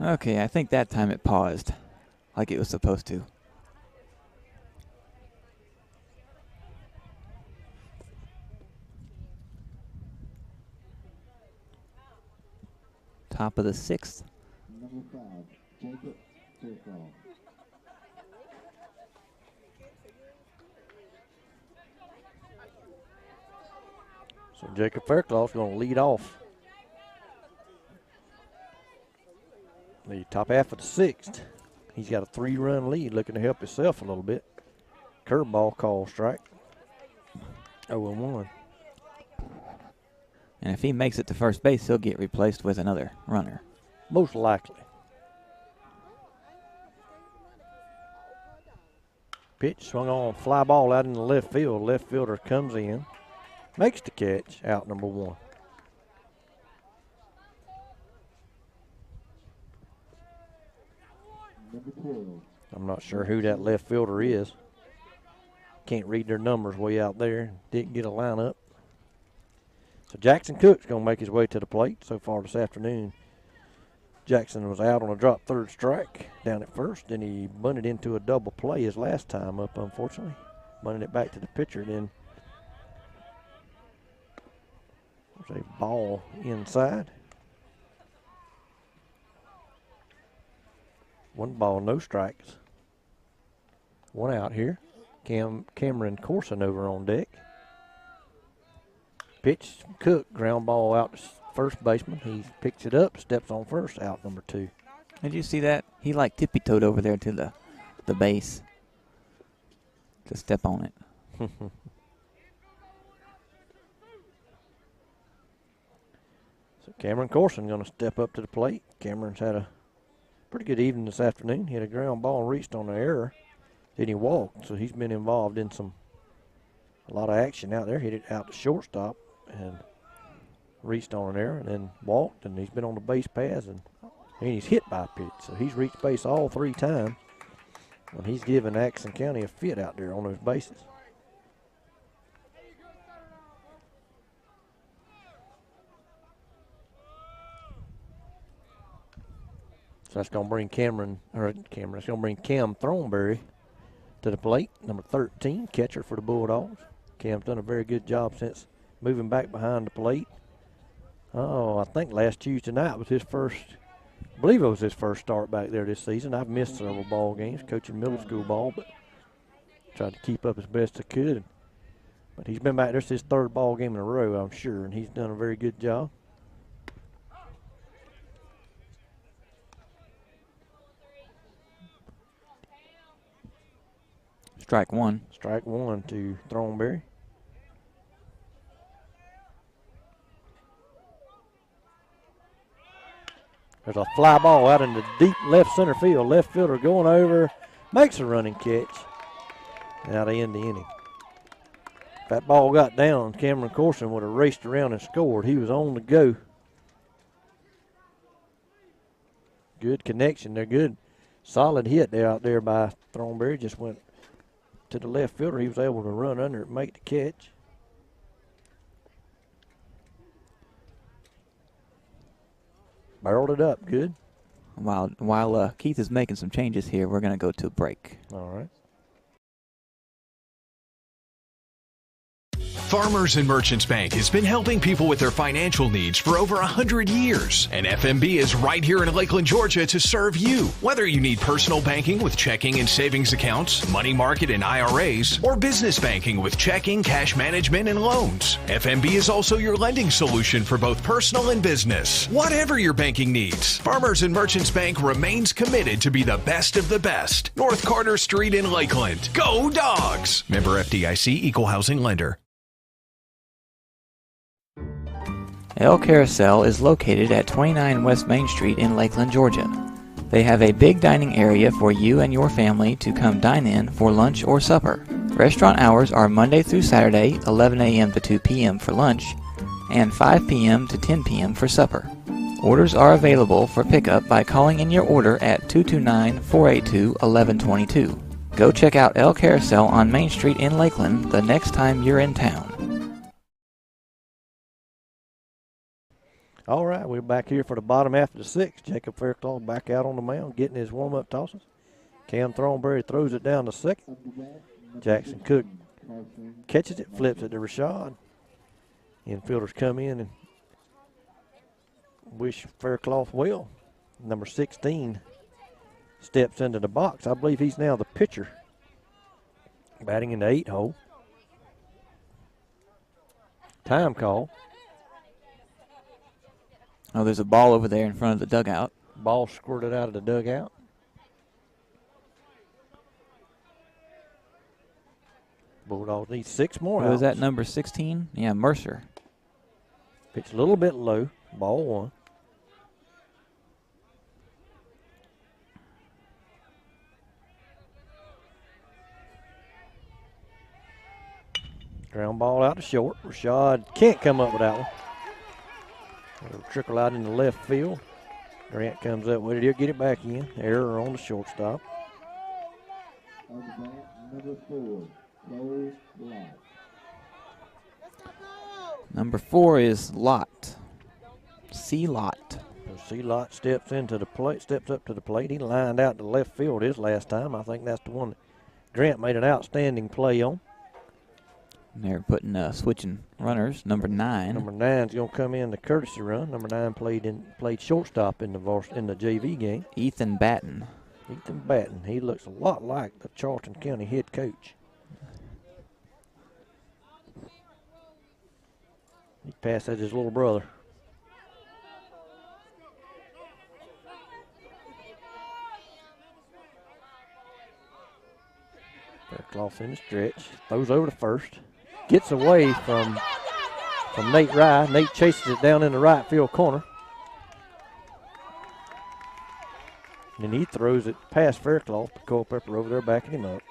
Okay, I think that time it paused like it was supposed to. Top of the 6th. Number 5, Jacob Fairclough. So Jacob Fairclough's going to lead off the top half of the 6th. He's got a 3-run lead, looking to help himself a little bit. Curveball call strike. 0-1. And if he makes it to first base, he'll get replaced with another runner. Most likely. Pitch swung on, fly ball out in the left field. Left fielder comes in, makes the catch, out number 1. Number 12. I'm not sure who that left fielder is. Can't read their numbers way out there. Didn't get a lineup. So Jackson Cook's going to make his way to the plate so far this afternoon. Jackson was out on a drop third strike down at first. Then he bunted into a double play his last time up, unfortunately. Bunted it back to the pitcher. Then there's a ball inside. 1 ball, no strikes. 1 out here. Cameron Corson over on deck. Pitch, Cook, ground ball out to first baseman. He picks it up, steps on first, out number 2. Did you see that? He like tippy-toed over there to the base to step on it. So Cameron Corson going to step up to the plate. Cameron's had a pretty good evening this afternoon. He had a ground ball and reached on an error. Then he walked, so he's been involved in a lot of action out there. Hit it out to shortstop and reached on an error and then walked, and he's been on the base paths, and he's hit by a pitch. So he's reached base all 3 times, and he's given Atkinson County a fit out there on those bases. So that's going to bring it's going to bring Cam Thornberry to the plate, number 13, catcher for the Bulldogs. Cam's done a very good job since moving back behind the plate. Oh, I think last Tuesday night was his first, I believe it was his first start back there this season. I've missed several ball games coaching middle school ball, but tried to keep up as best I could. But he's been back there since his 3rd ball game in a row, I'm sure, and he's done a very good job. Strike 1. Strike 1 to Thornberry. There's a fly ball out in the deep left center field. Left fielder going over, makes a running catch. Now to end the inning. If that ball got down, Cameron Corson would have raced around and scored. He was on the go. Good connection there. Good solid hit there out there by Thornberry. Just went to the left fielder. He was able to run under it and make the catch. Barreled it up. Good. While Keith is making some changes here, we're going to go to a break. All right. Farmers and Merchants Bank has been helping people with their financial needs for over 100 years. And FMB is right here in Lakeland, Georgia to serve you. Whether you need personal banking with checking and savings accounts, money market and IRAs, or business banking with checking, cash management, and loans, FMB is also your lending solution for both personal and business. Whatever your banking needs, Farmers and Merchants Bank remains committed to be the best of the best. North Carter Street in Lakeland. Go Dogs! Member FDIC, Equal Housing Lender. El Carousel is located at 29 West Main Street in Lakeland, Georgia. They have a big dining area for you and your family to come dine in for lunch or supper. Restaurant hours are Monday through Saturday, 11 a.m. to 2 p.m. for lunch, and 5 p.m. to 10 p.m. for supper. Orders are available for pickup by calling in your order at 229-482-1122. Go check out El Carousel on Main Street in Lakeland the next time you're in town. All right, we're back here for the bottom half of the sixth. Jacob Fairclough back out on the mound, getting his warm-up tosses. Cam Thornberry throws it down to second. Jackson Cook catches it, flips it to Rashad. Infielders come in and wish Fairclough well. Number 16 steps into the box. I believe he's now the pitcher, batting in the 8 hole. Time call. Oh, there's a ball over there in front of the dugout. Ball squirted out of the dugout. Bulldogs need 6 more. Who was that, number 16? Yeah, Mercer. Pitch a little bit low. Ball 1. Ground ball out to short. Rashad can't come up with that one. It'll trickle out into left field. Grant comes up with it. He'll get it back in. Error on the shortstop. On the bat, number 4, Chloe Lott. Number 4 is Lott. C. Lott. So C. Lott steps up to the plate. He lined out to left field his last time. I think that's the one that Grant made an outstanding play on. And they're putting switching runners. Number 9. Number 9's gonna come in the courtesy run. Number 9 played shortstop in the JV game. Ethan Batten. Ethan Batten. He looks a lot like the Charlton County head coach. He passed at his little brother. Fairclough in the stretch. Throws over to first. Gets away from Nate Rye. Nate chases it down in the right field corner. And he throws it past Fairclough. Culpepper over there backing him up.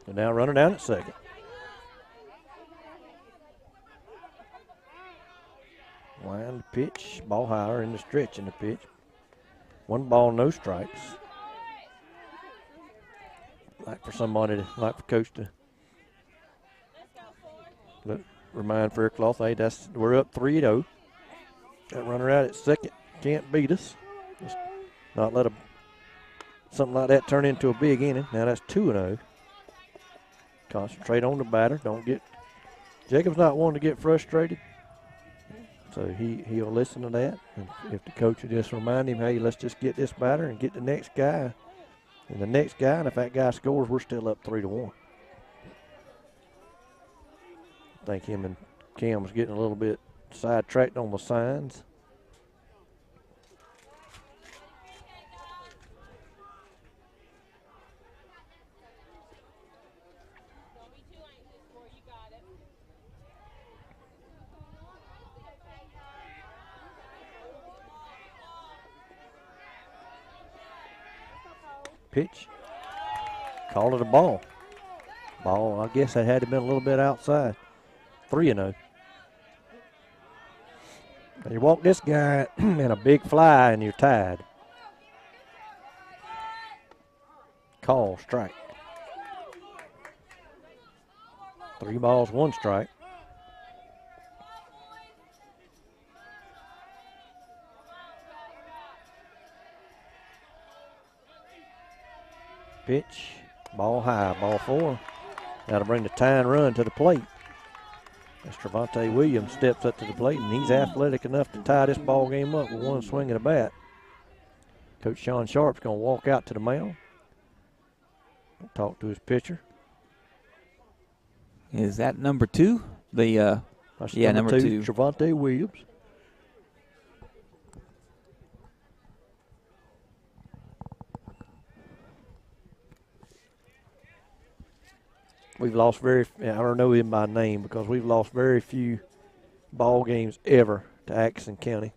So now runner down at second. Wind the pitch, ball higher in the stretch in the pitch. 1 ball, no strikes. Like for coach to remind Fairclough, hey, we're up 3-0. That runner out at second can't beat us. Just not let something like that turn into a big inning. Now that's 2-0. Concentrate on the batter. Jacob's not one to get frustrated. So he'll listen to that. And if the coach will just remind him, hey, let's just get this batter and get the next guy. And the next guy, and if that guy scores, we're still up 3-1. I think him and Cam was getting a little bit sidetracked on the signs. Pitch. Call it a ball. Ball, I guess that had to been a little bit outside. 3-0. You walk this guy in a big fly and you're tied. Call, strike. 3 balls, 1 strike. Pitch, ball high, ball 4. Now to bring the tying run to the plate. As Trevante Williams steps up to the plate, and he's athletic enough to tie this ball game up with 1 swing of the bat. Coach Sean Sharp's going to walk out to the mound. Talk to his pitcher. Is that number 2? That's number 2. Trevante Williams. We've lost I don't know him by name because we've lost very few ball games ever to Atkinson County.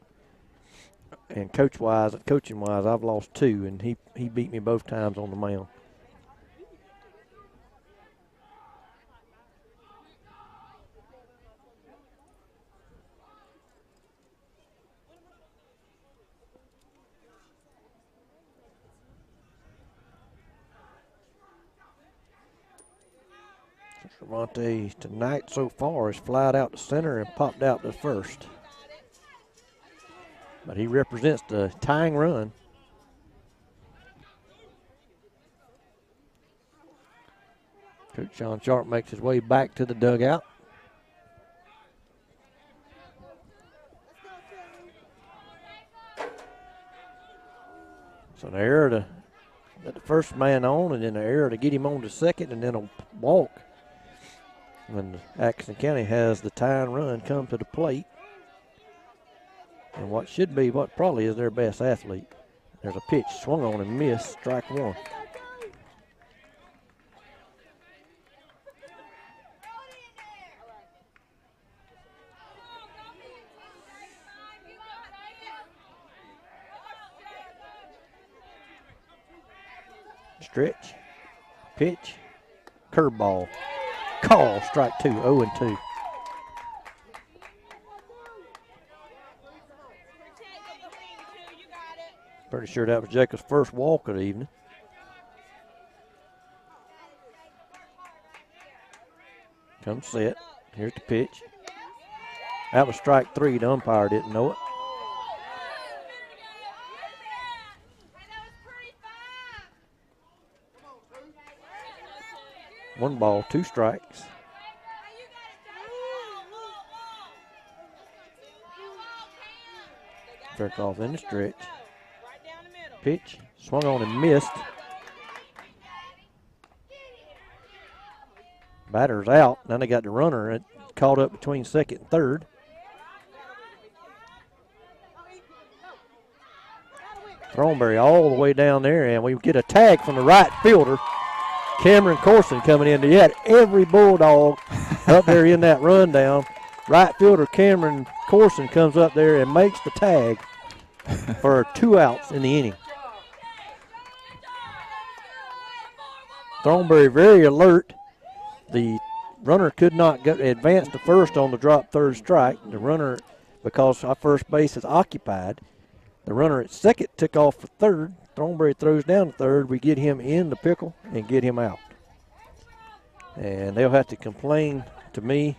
And coaching wise, I've lost 2, and he beat me both times on the mound. Cavante tonight so far has flied out to center and popped out to first. But he represents the tying run. Coach Sean Sharp makes his way back to the dugout. So an error to get the first man on, and then an error to get him on to second, and then a walk when Atkinson County has the tying run come to the plate. And what should be, what probably is their best athlete. There's a pitch swung on and missed, strike one. Stretch, pitch, curveball, call, strike two, 0-2. Pretty sure that was Jacob's first walk of the evening. Comes set. Here's the pitch. That was strike three. The umpire didn't know it. One ball, two strikes. Faircloth in the stretch. Pitch, swung on and missed. Batter's out. Now they got the runner. It caught up between second and third. Thornberry all the way down there, and we get a tag from the right fielder. Cameron Corson coming in. You had every Bulldog up there in that rundown. Right fielder Cameron Corson comes up there and makes the tag for 2 outs in the inning. Thornberry very alert. The runner could not advance to first on the drop third strike. The runner, because our first base is occupied, the runner at second took off for third. Thornberry throws down to third. We get him in the pickle and get him out. And they'll have to complain to me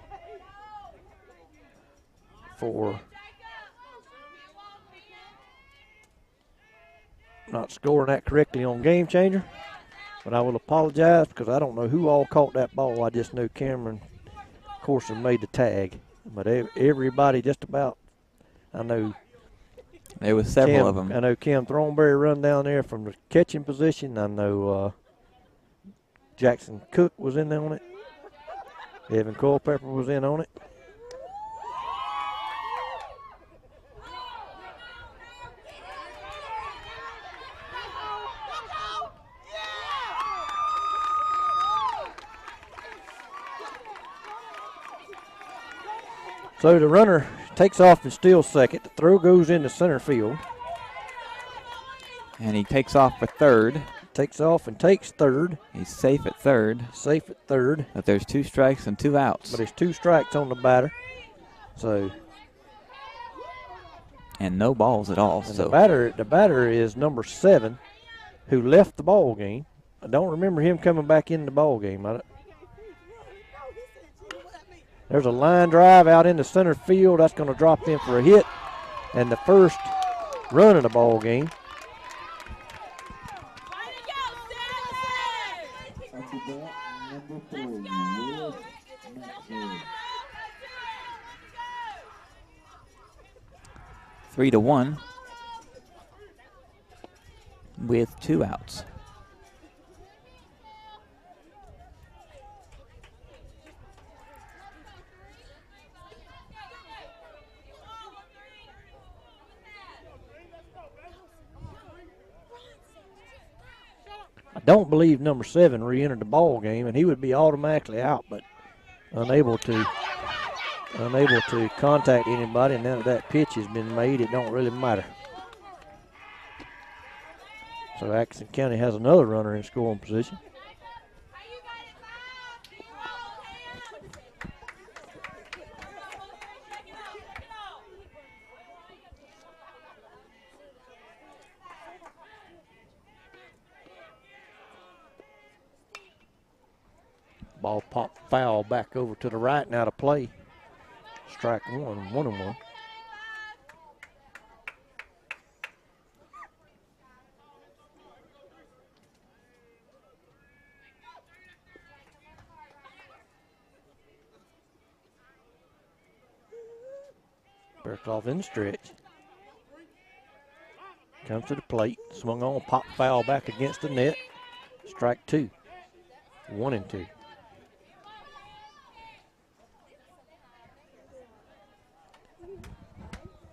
for not scoring that correctly on Game Changer. But I will apologize because I don't know who all caught that ball. I just know Cameron Corson made the tag. But everybody just about, I know. There was several of them. I know Kim Thornberry run down there from the catching position. I know Jackson Cook was in on it. Evan Culpepper was in on it. So the runner takes off and steals second. The throw goes into center field. And he takes off for third. Takes off and takes third. He's safe at third. Safe at third. But there's 2 strikes and 2 outs. But there's 2 strikes on the batter. So. And no balls at all. So the batter is number 7, who left the ball game. I don't remember him coming back in the ball game. There's a line drive out into center field. That's going to drop in for a hit. And the first run of the ball game. Number 3, Will Maxwell. 3-1 with 2 outs. I don't believe number 7 re-entered the ball game, and he would be automatically out, but unable to contact anybody. And now that pitch has been made, it don't really matter. So Atkinson County has another runner in scoring position. Ball pop foul back over to the right and out of play. Strike one, 1-1. Berkloff in the stretch. Comes to the plate. Swung on, pop foul back against the net. Strike two. 1-2.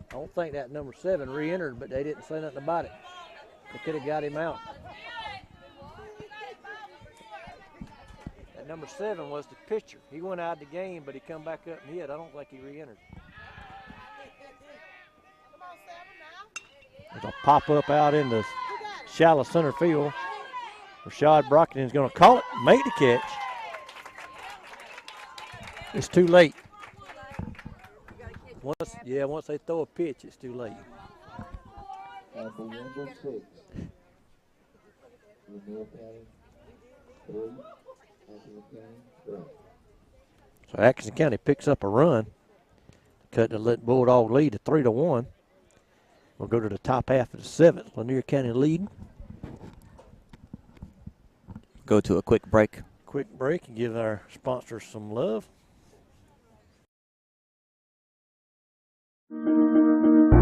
I don't think that number 7 re-entered, but they didn't say nothing about it. They could have got him out. That number 7 was the pitcher. He went out of the game, but he come back up and hit. I don't think he re-entered. There's a pop-up out in the shallow center field. Rashad Brockton is going to call it, make the catch. It's too late. Once they throw a pitch, it's too late. Number 6. Lanier County 3. Atkinson County 3. So Atkinson County picks up a run. Cut the Bulldog lead to 3-1. We'll go to the top half of the 7th. Lanier County leading. Go to a quick break. Quick break and give our sponsors some love.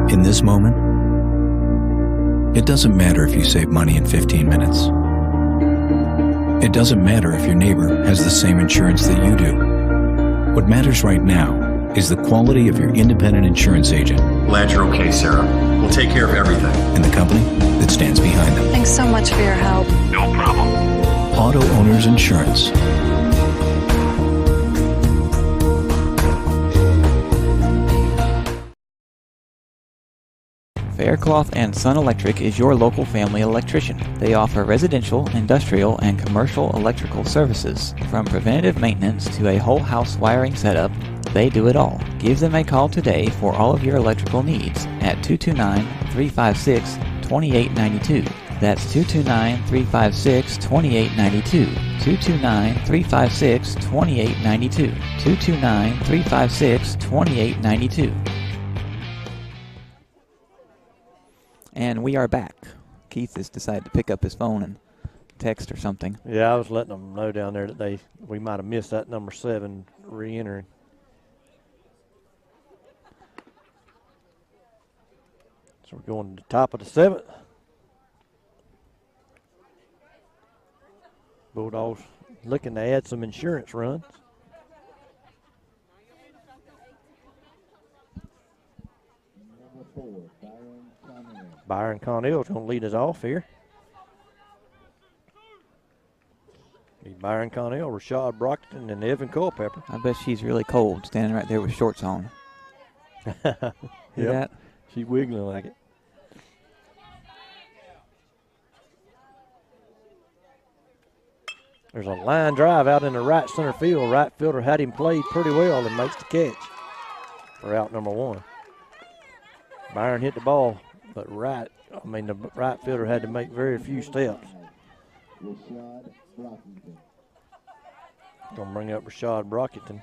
In this moment, it doesn't matter if you save money in 15 minutes. It doesn't matter if your neighbor has the same insurance that you do. What matters right now is the quality of your independent insurance agent. Glad you're okay, Sarah. We'll take care of everything. And the company that stands behind them. Thanks so much for your help. No problem. Auto Owners Insurance. Faircloth and Son Electric is your local family electrician. They offer residential, industrial, and commercial electrical services. From preventative maintenance to a whole house wiring setup, they do it all. Give them a call today for all of your electrical needs at 229-356-2892. That's 229-356-2892. 229-356-2892. 229-356-2892. And we are back. Keith has decided to pick up his phone and text or something. Yeah, I was letting them know down there that we might have missed that number 7 re-entering. So we're going to the top of the 7th. Bulldogs looking to add some insurance runs. Number 4, Byron Connell is going to lead us off here. Byron Connell, Rashad Brockton, and Evan Culpepper. I bet she's really cold standing right there with shorts on. See that? She's wiggling like it. There's a line drive out in the right center field. Right fielder had him played pretty well and makes the catch for out number 1. Byron hit the ball, but the right fielder had to make very few steps. Rashad Brockington. Going to bring up Rashad Brockington.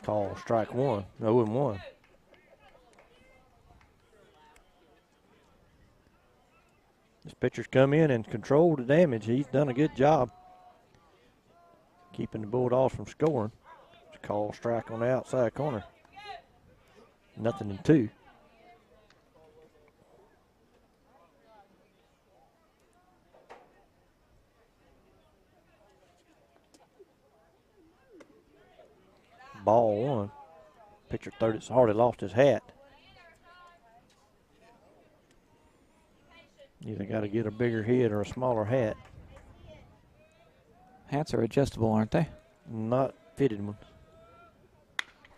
Call strike 1, 0-1. This pitcher's come in and controlled the damage. He's done a good job keeping the Bulldogs from scoring. It's a call strike on the outside corner. 0-2. Ball 1. Pitcher third it's hard. He lost his hat. Either got to get a bigger head or a smaller hat. Hats are adjustable, aren't they? Not fitted ones.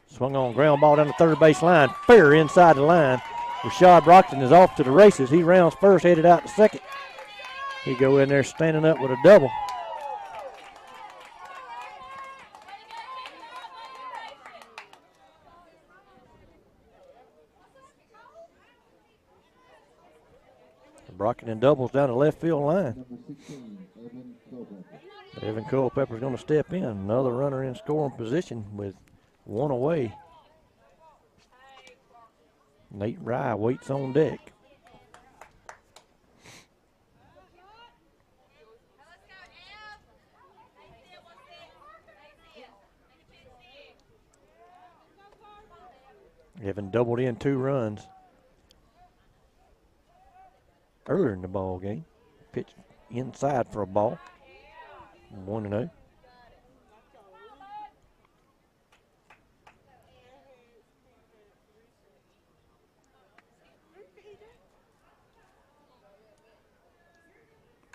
Swung on ground ball down the third base line. Fair inside the line. Rashad Brockton is off to the races. He rounds first, headed out to second. He go in there standing up with a double. Brockton doubles down the left field line. Number 16, Evan Culpepper. Evan Culpepper's going to step in. Another runner in scoring position with one away. Nate Rye waits on deck. Evan doubled in 2 runs earlier in the ball game. Pitched inside for a ball. 1-0.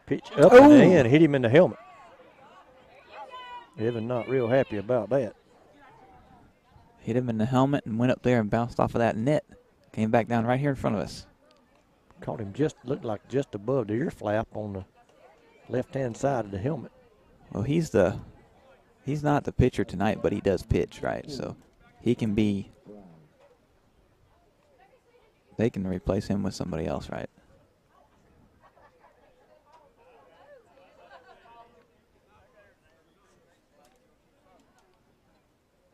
Pitch up and in, hit him in the helmet. Evan not real happy about that. Hit him in the helmet and went up there and bounced off of that net. Came back down right here in front of us. Caught him looked like just above the ear flap on the left-hand side of the helmet. Well, he's not the pitcher tonight, but he does pitch, right? So he can be, they can replace him with somebody else, right?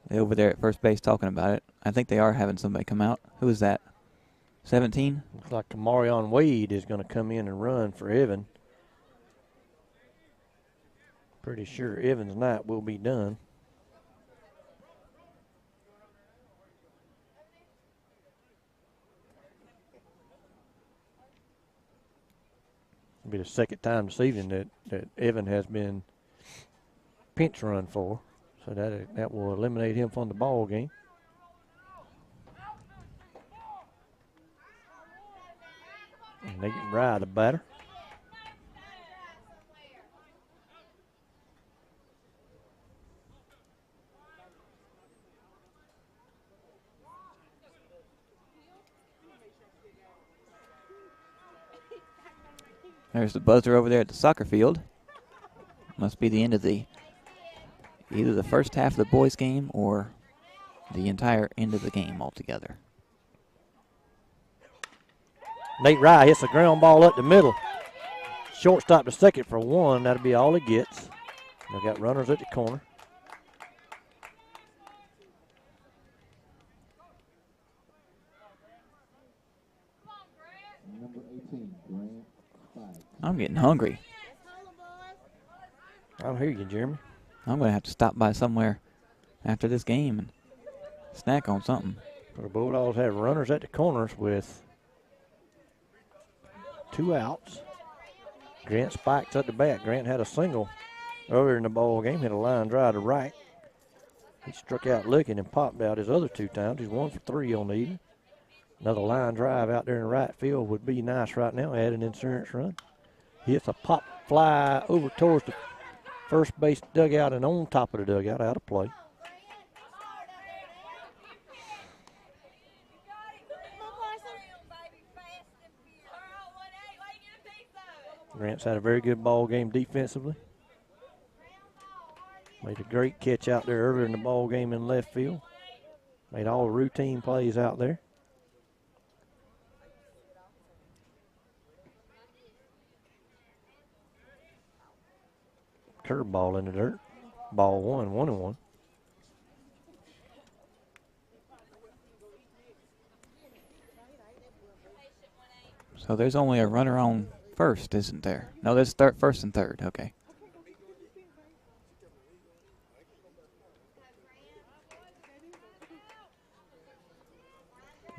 They're over there at first base talking about it. I think they are having somebody come out. Who is that? 17? Looks like Kamarion Wade is going to come in and run for Evan. Pretty sure Evan's night will be done. It'll be the second time this evening that Evan has been pinch run for. So that will eliminate him from the ball game. And they can ride the batter. There's the buzzer over there at the soccer field. Must be the end of either the first half of the boys' game or the entire end of the game altogether. Nate Rye hits a ground ball up the middle. Shortstop to second for 1. That'll be all he gets. They've got runners at the corner. Number 18, Grant Spike. I'm getting hungry. I hear you, Jeremy. I'm going to have to stop by somewhere after this game and snack on something. The Bulldogs have runners at the corners with 2 outs. Grant Spikes at the bat. Grant had a single earlier in the ball game, hit a line drive to right. He struck out looking and popped out his other 2 times. He's 1 for 3 on the evening. Another line drive out there in right field would be nice right now, add an insurance run. Hits a pop fly over towards the first base dugout and on top of the dugout, out of play. Grant's had a very good ball game defensively. Made a great catch out there earlier in the ball game in left field. Made all the routine plays out there. Curveball in the dirt. Ball 1, 1-1. So there's only a runner on first, isn't there? No, there's first and third. Okay.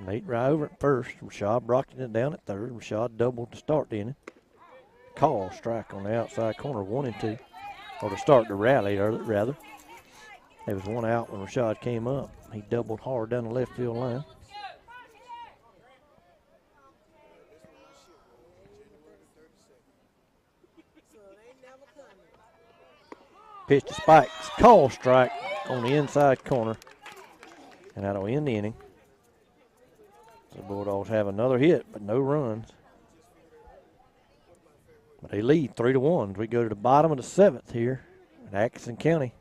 Nate Rye over at first. Rashad Brockton it down at third. Rashad doubled to start the inning. Call strike on the outside corner, 1-2. Or to start the rally, rather. There was 1 out when Rashad came up. He doubled hard down the left field line. Pitch to Spikes. Call strike on the inside corner. And that'll end the inning. The Bulldogs have another hit, but no runs. But they lead 3-1. We go to the bottom of the 7th here at Atkinson County.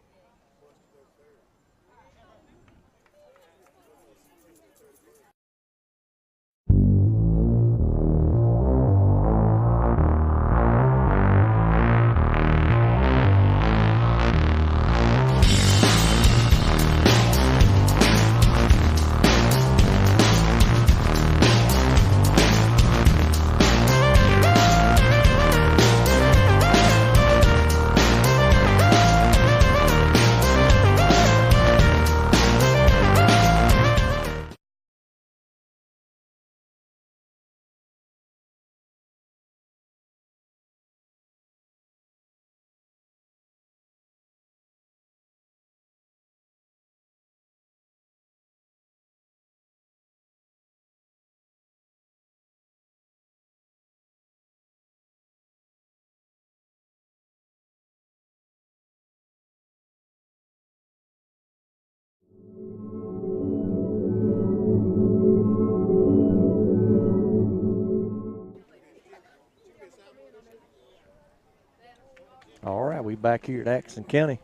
right, we back here at Atkinson County.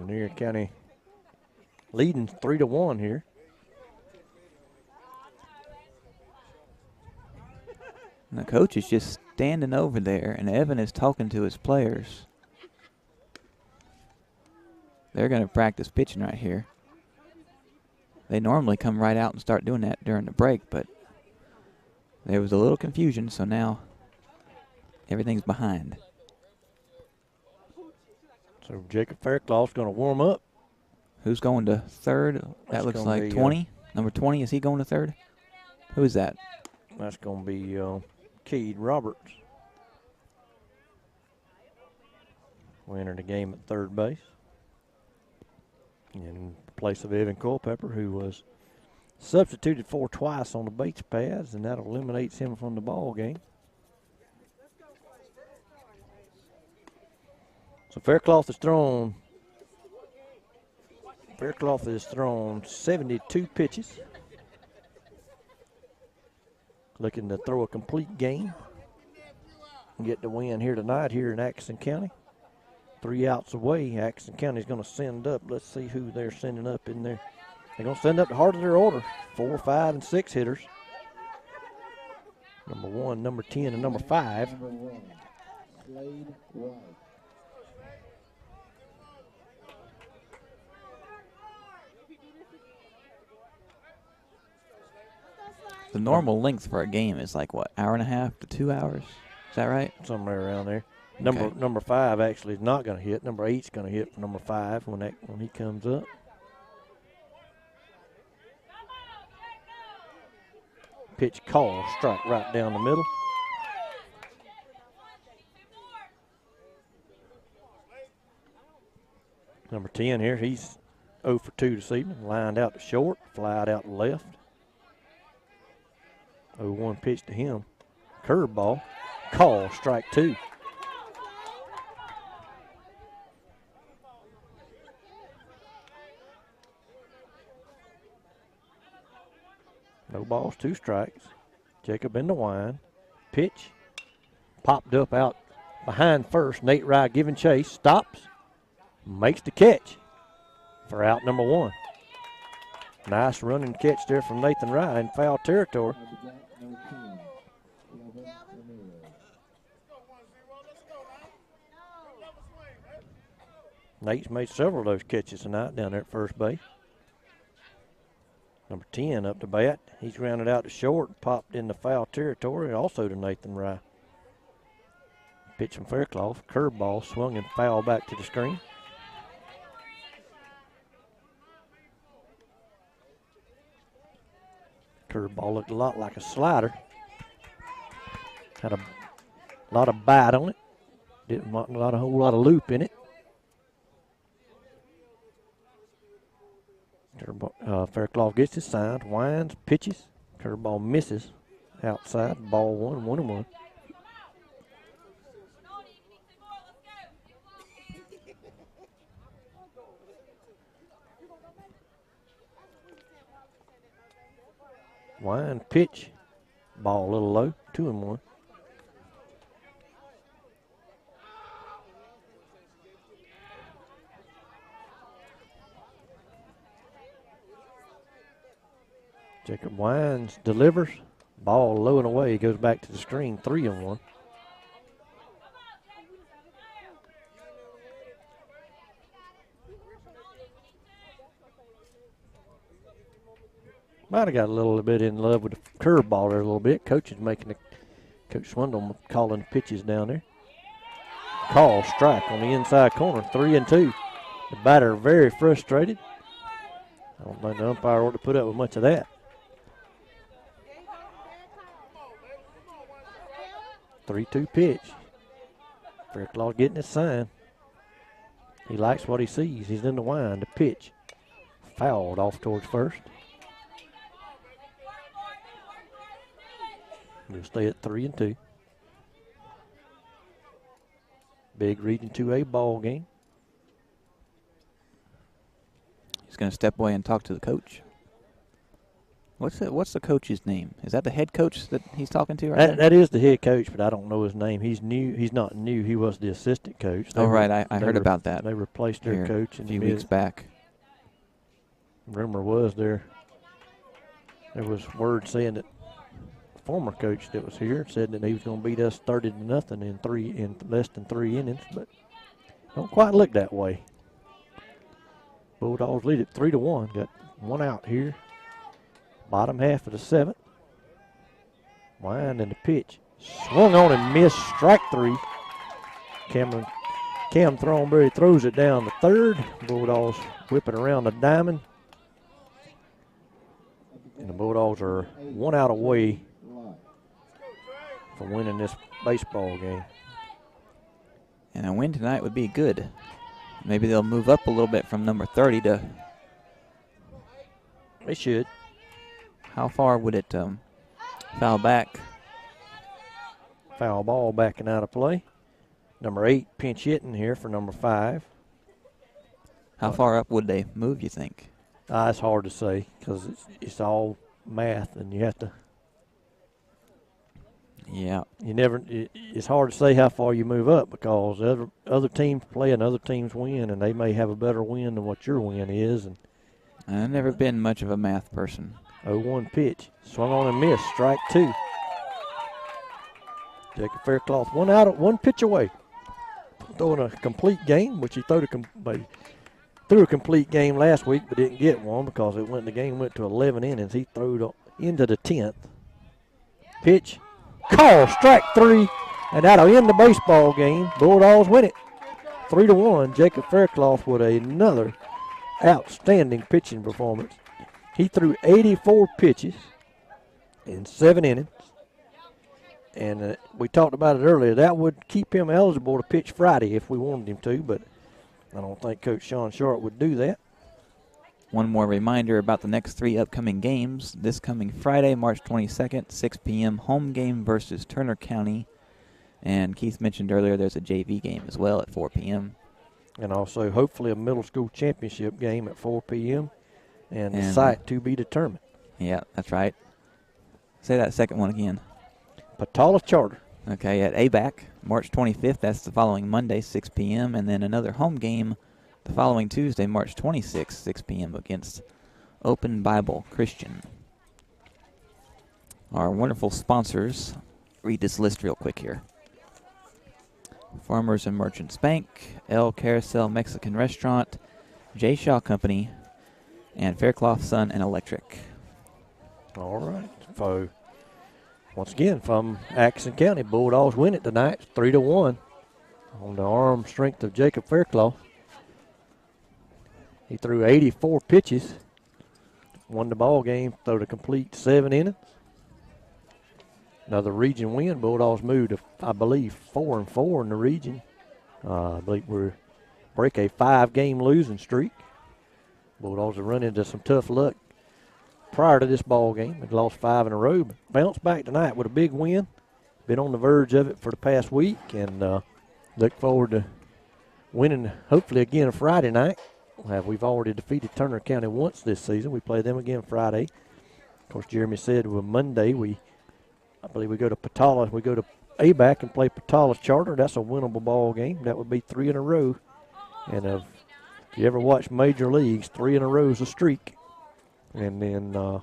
Lanier County leading 3-1 here. And the coach is just standing over there, and Evan is talking to his players. They're going to practice pitching right here. They normally come right out and start doing that during the break, but there was a little confusion, so now everything's behind. So Jacob Fairclough's going to warm up. Who's going to third? That That's looks gonna like be, 20. Number 20, is he going to third? Who is that? That's going to be Keed Roberts. We entered the game at third base in place of Evan Culpepper, who was substituted for twice on the base paths, and that eliminates him from the ball game. So Fairclough has thrown 72 pitches. Looking to throw a complete game and get the win here tonight here in Atkinson County. 3 outs away, Atkinson County is going to send up. Let's see who they're sending up in there. They're going to send up the heart of their order, 4, 5, and 6 hitters. Number 1, number 10, and number 5. Number 1, Slade White. The normal length for a game is like, what, hour and a half to 2 hours? Is that right? Somewhere around there. Okay. Number 5 actually is not going to hit. Number 8's going to hit for number 5 when he comes up. Pitch call, strike right down the middle. Number 10 here, he's 0 for 2 this evening. Lined out to short, flied out to left. 0-1 pitch to him. Curveball, call, strike 2. No balls, 2 strikes. Jacob in the wind. Pitch. Popped up out behind first. Nate Rye giving chase. Stops. Makes the catch for out number 1. Nice running catch there from Nathan Rye in foul territory. Nate's made several of those catches tonight down there at first base. Number 10 up to bat. He's grounded out to short and popped in the foul territory, also to Nathan Rye. Pitch from Fairclough. Curveball swung and foul back to the screen. Curveball looked a lot like a slider. Had a lot of bite on it. Didn't want a whole lot of loop in it. Fairclough gets his sign, winds, pitches. Curveball misses outside. Ball 1, 1-1. Wind, pitch. Ball a little low. 2-1. Jacob winds, delivers. Ball low and away. Goes back to the screen. 3-1. Might have got a little bit in love with the curveball there a little bit. Coach Swindle calling the pitches down there. Call, strike on the inside corner. 3-2. The batter very frustrated. I don't think the umpire ought to put up with much of that. 3-2 pitch. Fairclough getting his sign. He likes what he sees. He's in the wind. The pitch. Fouled off towards first. We'll stay at 3-2. Big Region 2A ball game. He's going to step away and talk to the coach. What's the coach's name? Is that the head coach that he's talking to right there? That is the head coach, but I don't know his name. He's new. He's not new. He was the assistant coach. Right. I heard about that. They replaced their coach a few weeks back. Rumor was there was word saying that the former coach that was here said that he was going to beat us 30-0 in less than 3 innings, but don't quite look that way. Bulldogs lead it 3-1. Got one out here. Bottom half of the 7th. Wind in the pitch. Swung on and missed. Strike 3. Cam Thornberry throws it down the 3rd. Bulldogs whipping around the diamond. And the Bulldogs are 1 out away from winning this baseball game. And a win tonight would be good. Maybe they'll move up a little bit from number 30 to. They should. How far would it foul back? Foul ball backing out of play. Number 8 pinch hitting here for number 5. How far up would they move, you think? It's hard to say because it's all math, and you have to. Yeah. It's hard to say how far you move up because other teams play and other teams win, and they may have a better win than what your win is. And I've never been much of a math person. 0-1 pitch. Swung on and missed. Strike 2. Jacob Faircloth 1 out, 1 pitch away. Throwing a complete game, which he threw a complete game last week but didn't get one because the game went to 11 innings. He threw it into the 10th. Pitch. Call. Strike 3. And that'll end the baseball game. Bulldogs win it 3-1. Jacob Faircloth with another outstanding pitching performance. He threw 84 pitches in 7 innings. And we talked about it earlier. That would keep him eligible to pitch Friday if we wanted him to, but I don't think Coach Sean Sharp would do that. One more reminder about the next 3 upcoming games. This coming Friday, March 22nd, 6 p.m., home game versus Turner County. And Keith mentioned earlier there's a JV game as well at 4 p.m. And also hopefully a middle school championship game at 4 p.m. And the site to be determined. Yeah, that's right. Say that second one again. Patala Charter. Okay, at ABAC, March 25th. That's the following Monday, 6 p.m. And then another home game the following Tuesday, March 26th, 6 p.m. against Open Bible Christian. Our wonderful sponsors. Read this list real quick here. Farmers and Merchants Bank, El Carousel Mexican Restaurant, J. Shaw Company, and Faircloth Sun and Electric. All right. So, once again, from Atkinson County, Bulldogs win it tonight, 3-1, on the arm strength of Jacob Faircloth. He threw 84 pitches, won the ball game, threw a complete 7 innings. Another region win. Bulldogs moved to, I believe, 4-4 in the region. I believe we're break a 5-game losing streak. Bulldogs have run into some tough luck prior to this ball game. They lost 5 in a row, but bounced back tonight with a big win. Been on the verge of it for the past week, and look forward to winning hopefully again Friday night. We've already defeated Turner County once this season. We play them again Friday. Of course, Jeremy said with Monday I believe we go to Patala. We go to ABAC and play Patala Charter. That's a winnable ball game. That would be 3 in a row. And if you ever watch Major Leagues, 3 in a row is a streak. And then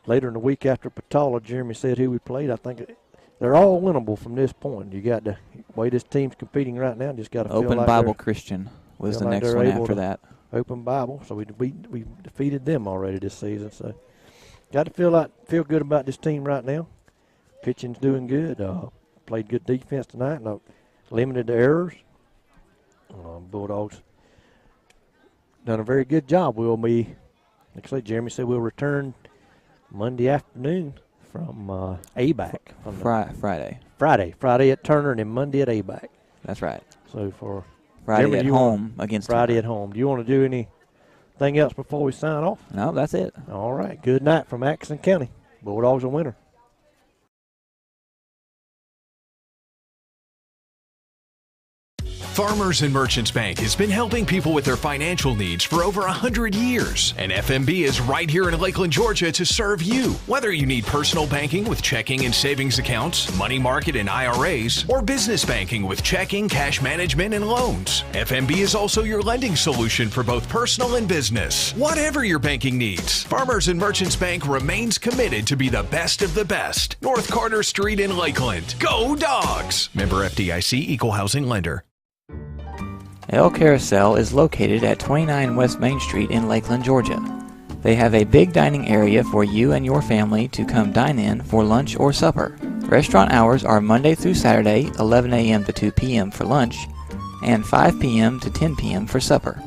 later in the week after Patala, Jeremy said who we played. I think they're all winnable from this point. You got the way this team's competing right now. Just got to feel Open like Bible Christian was the next one after that. Open Bible. So we defeated them already this season. So got to feel good about this team right now. Pitching's doing good. Played good defense tonight. Limited the errors. Bulldogs done a very good job. We'll be, like I said, Jeremy said we'll return Monday afternoon from ABAC. Friday at Turner and then Monday at ABAC. That's right. So for Friday Jeremy, at home against Friday Turner. at home. Do you want to do anything else before we sign off? No, that's it. All right. Good night from Atkinson County. Bulldogs a winner. Farmers and Merchants Bank has been helping people with their financial needs for over 100 years. And FMB is right here in Lakeland, Georgia to serve you. Whether you need personal banking with checking and savings accounts, money market and IRAs, or business banking with checking, cash management, and loans, FMB is also your lending solution for both personal and business. Whatever your banking needs, Farmers and Merchants Bank remains committed to be the best of the best. North Carter Street in Lakeland. Go Dogs! Member FDIC, Equal Housing Lender. El Carousel is located at 29 West Main Street in Lakeland, Georgia. They have a big dining area for you and your family to come dine in for lunch or supper. Restaurant hours are Monday through Saturday, 11 a.m. to 2 p.m. for lunch, and 5 p.m. to 10 p.m. for supper.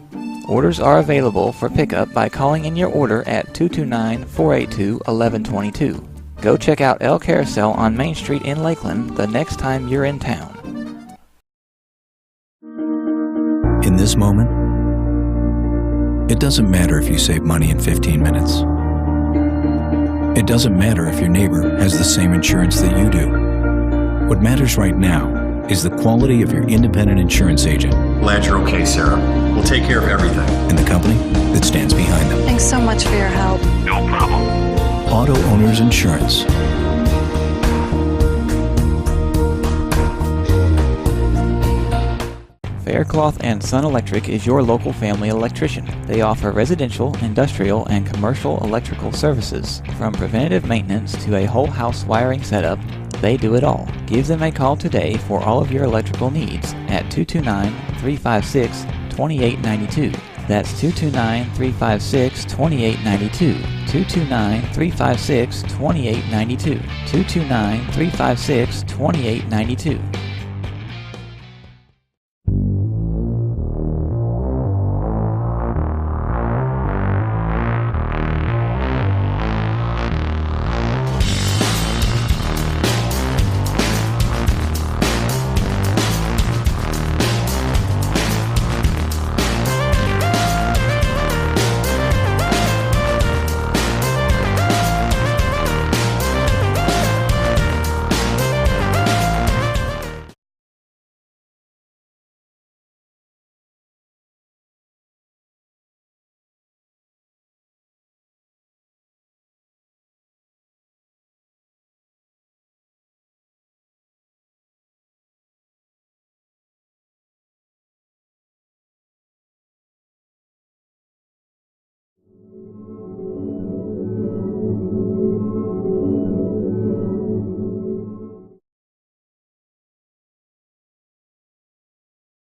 Orders are available for pickup by calling in your order at 229-482-1122. Go check out El Carousel on Main Street in Lakeland the next time you're in town. In this moment, it doesn't matter if you save money in 15 minutes. It doesn't matter if your neighbor has the same insurance that you do. What matters right now is the quality of your independent insurance agent. Glad you're okay, Sarah. We'll take care of everything. And the company that stands behind them. Thanks so much for your help. No problem. Auto Owners Insurance. Faircloth and Son Electric is your local family electrician. They offer residential, industrial, and commercial electrical services. From preventative maintenance to a whole house wiring setup, they do it all. Give them a call today for all of your electrical needs at 229-356-2892. That's 229-356-2892. 229-356-2892. 229-356-2892.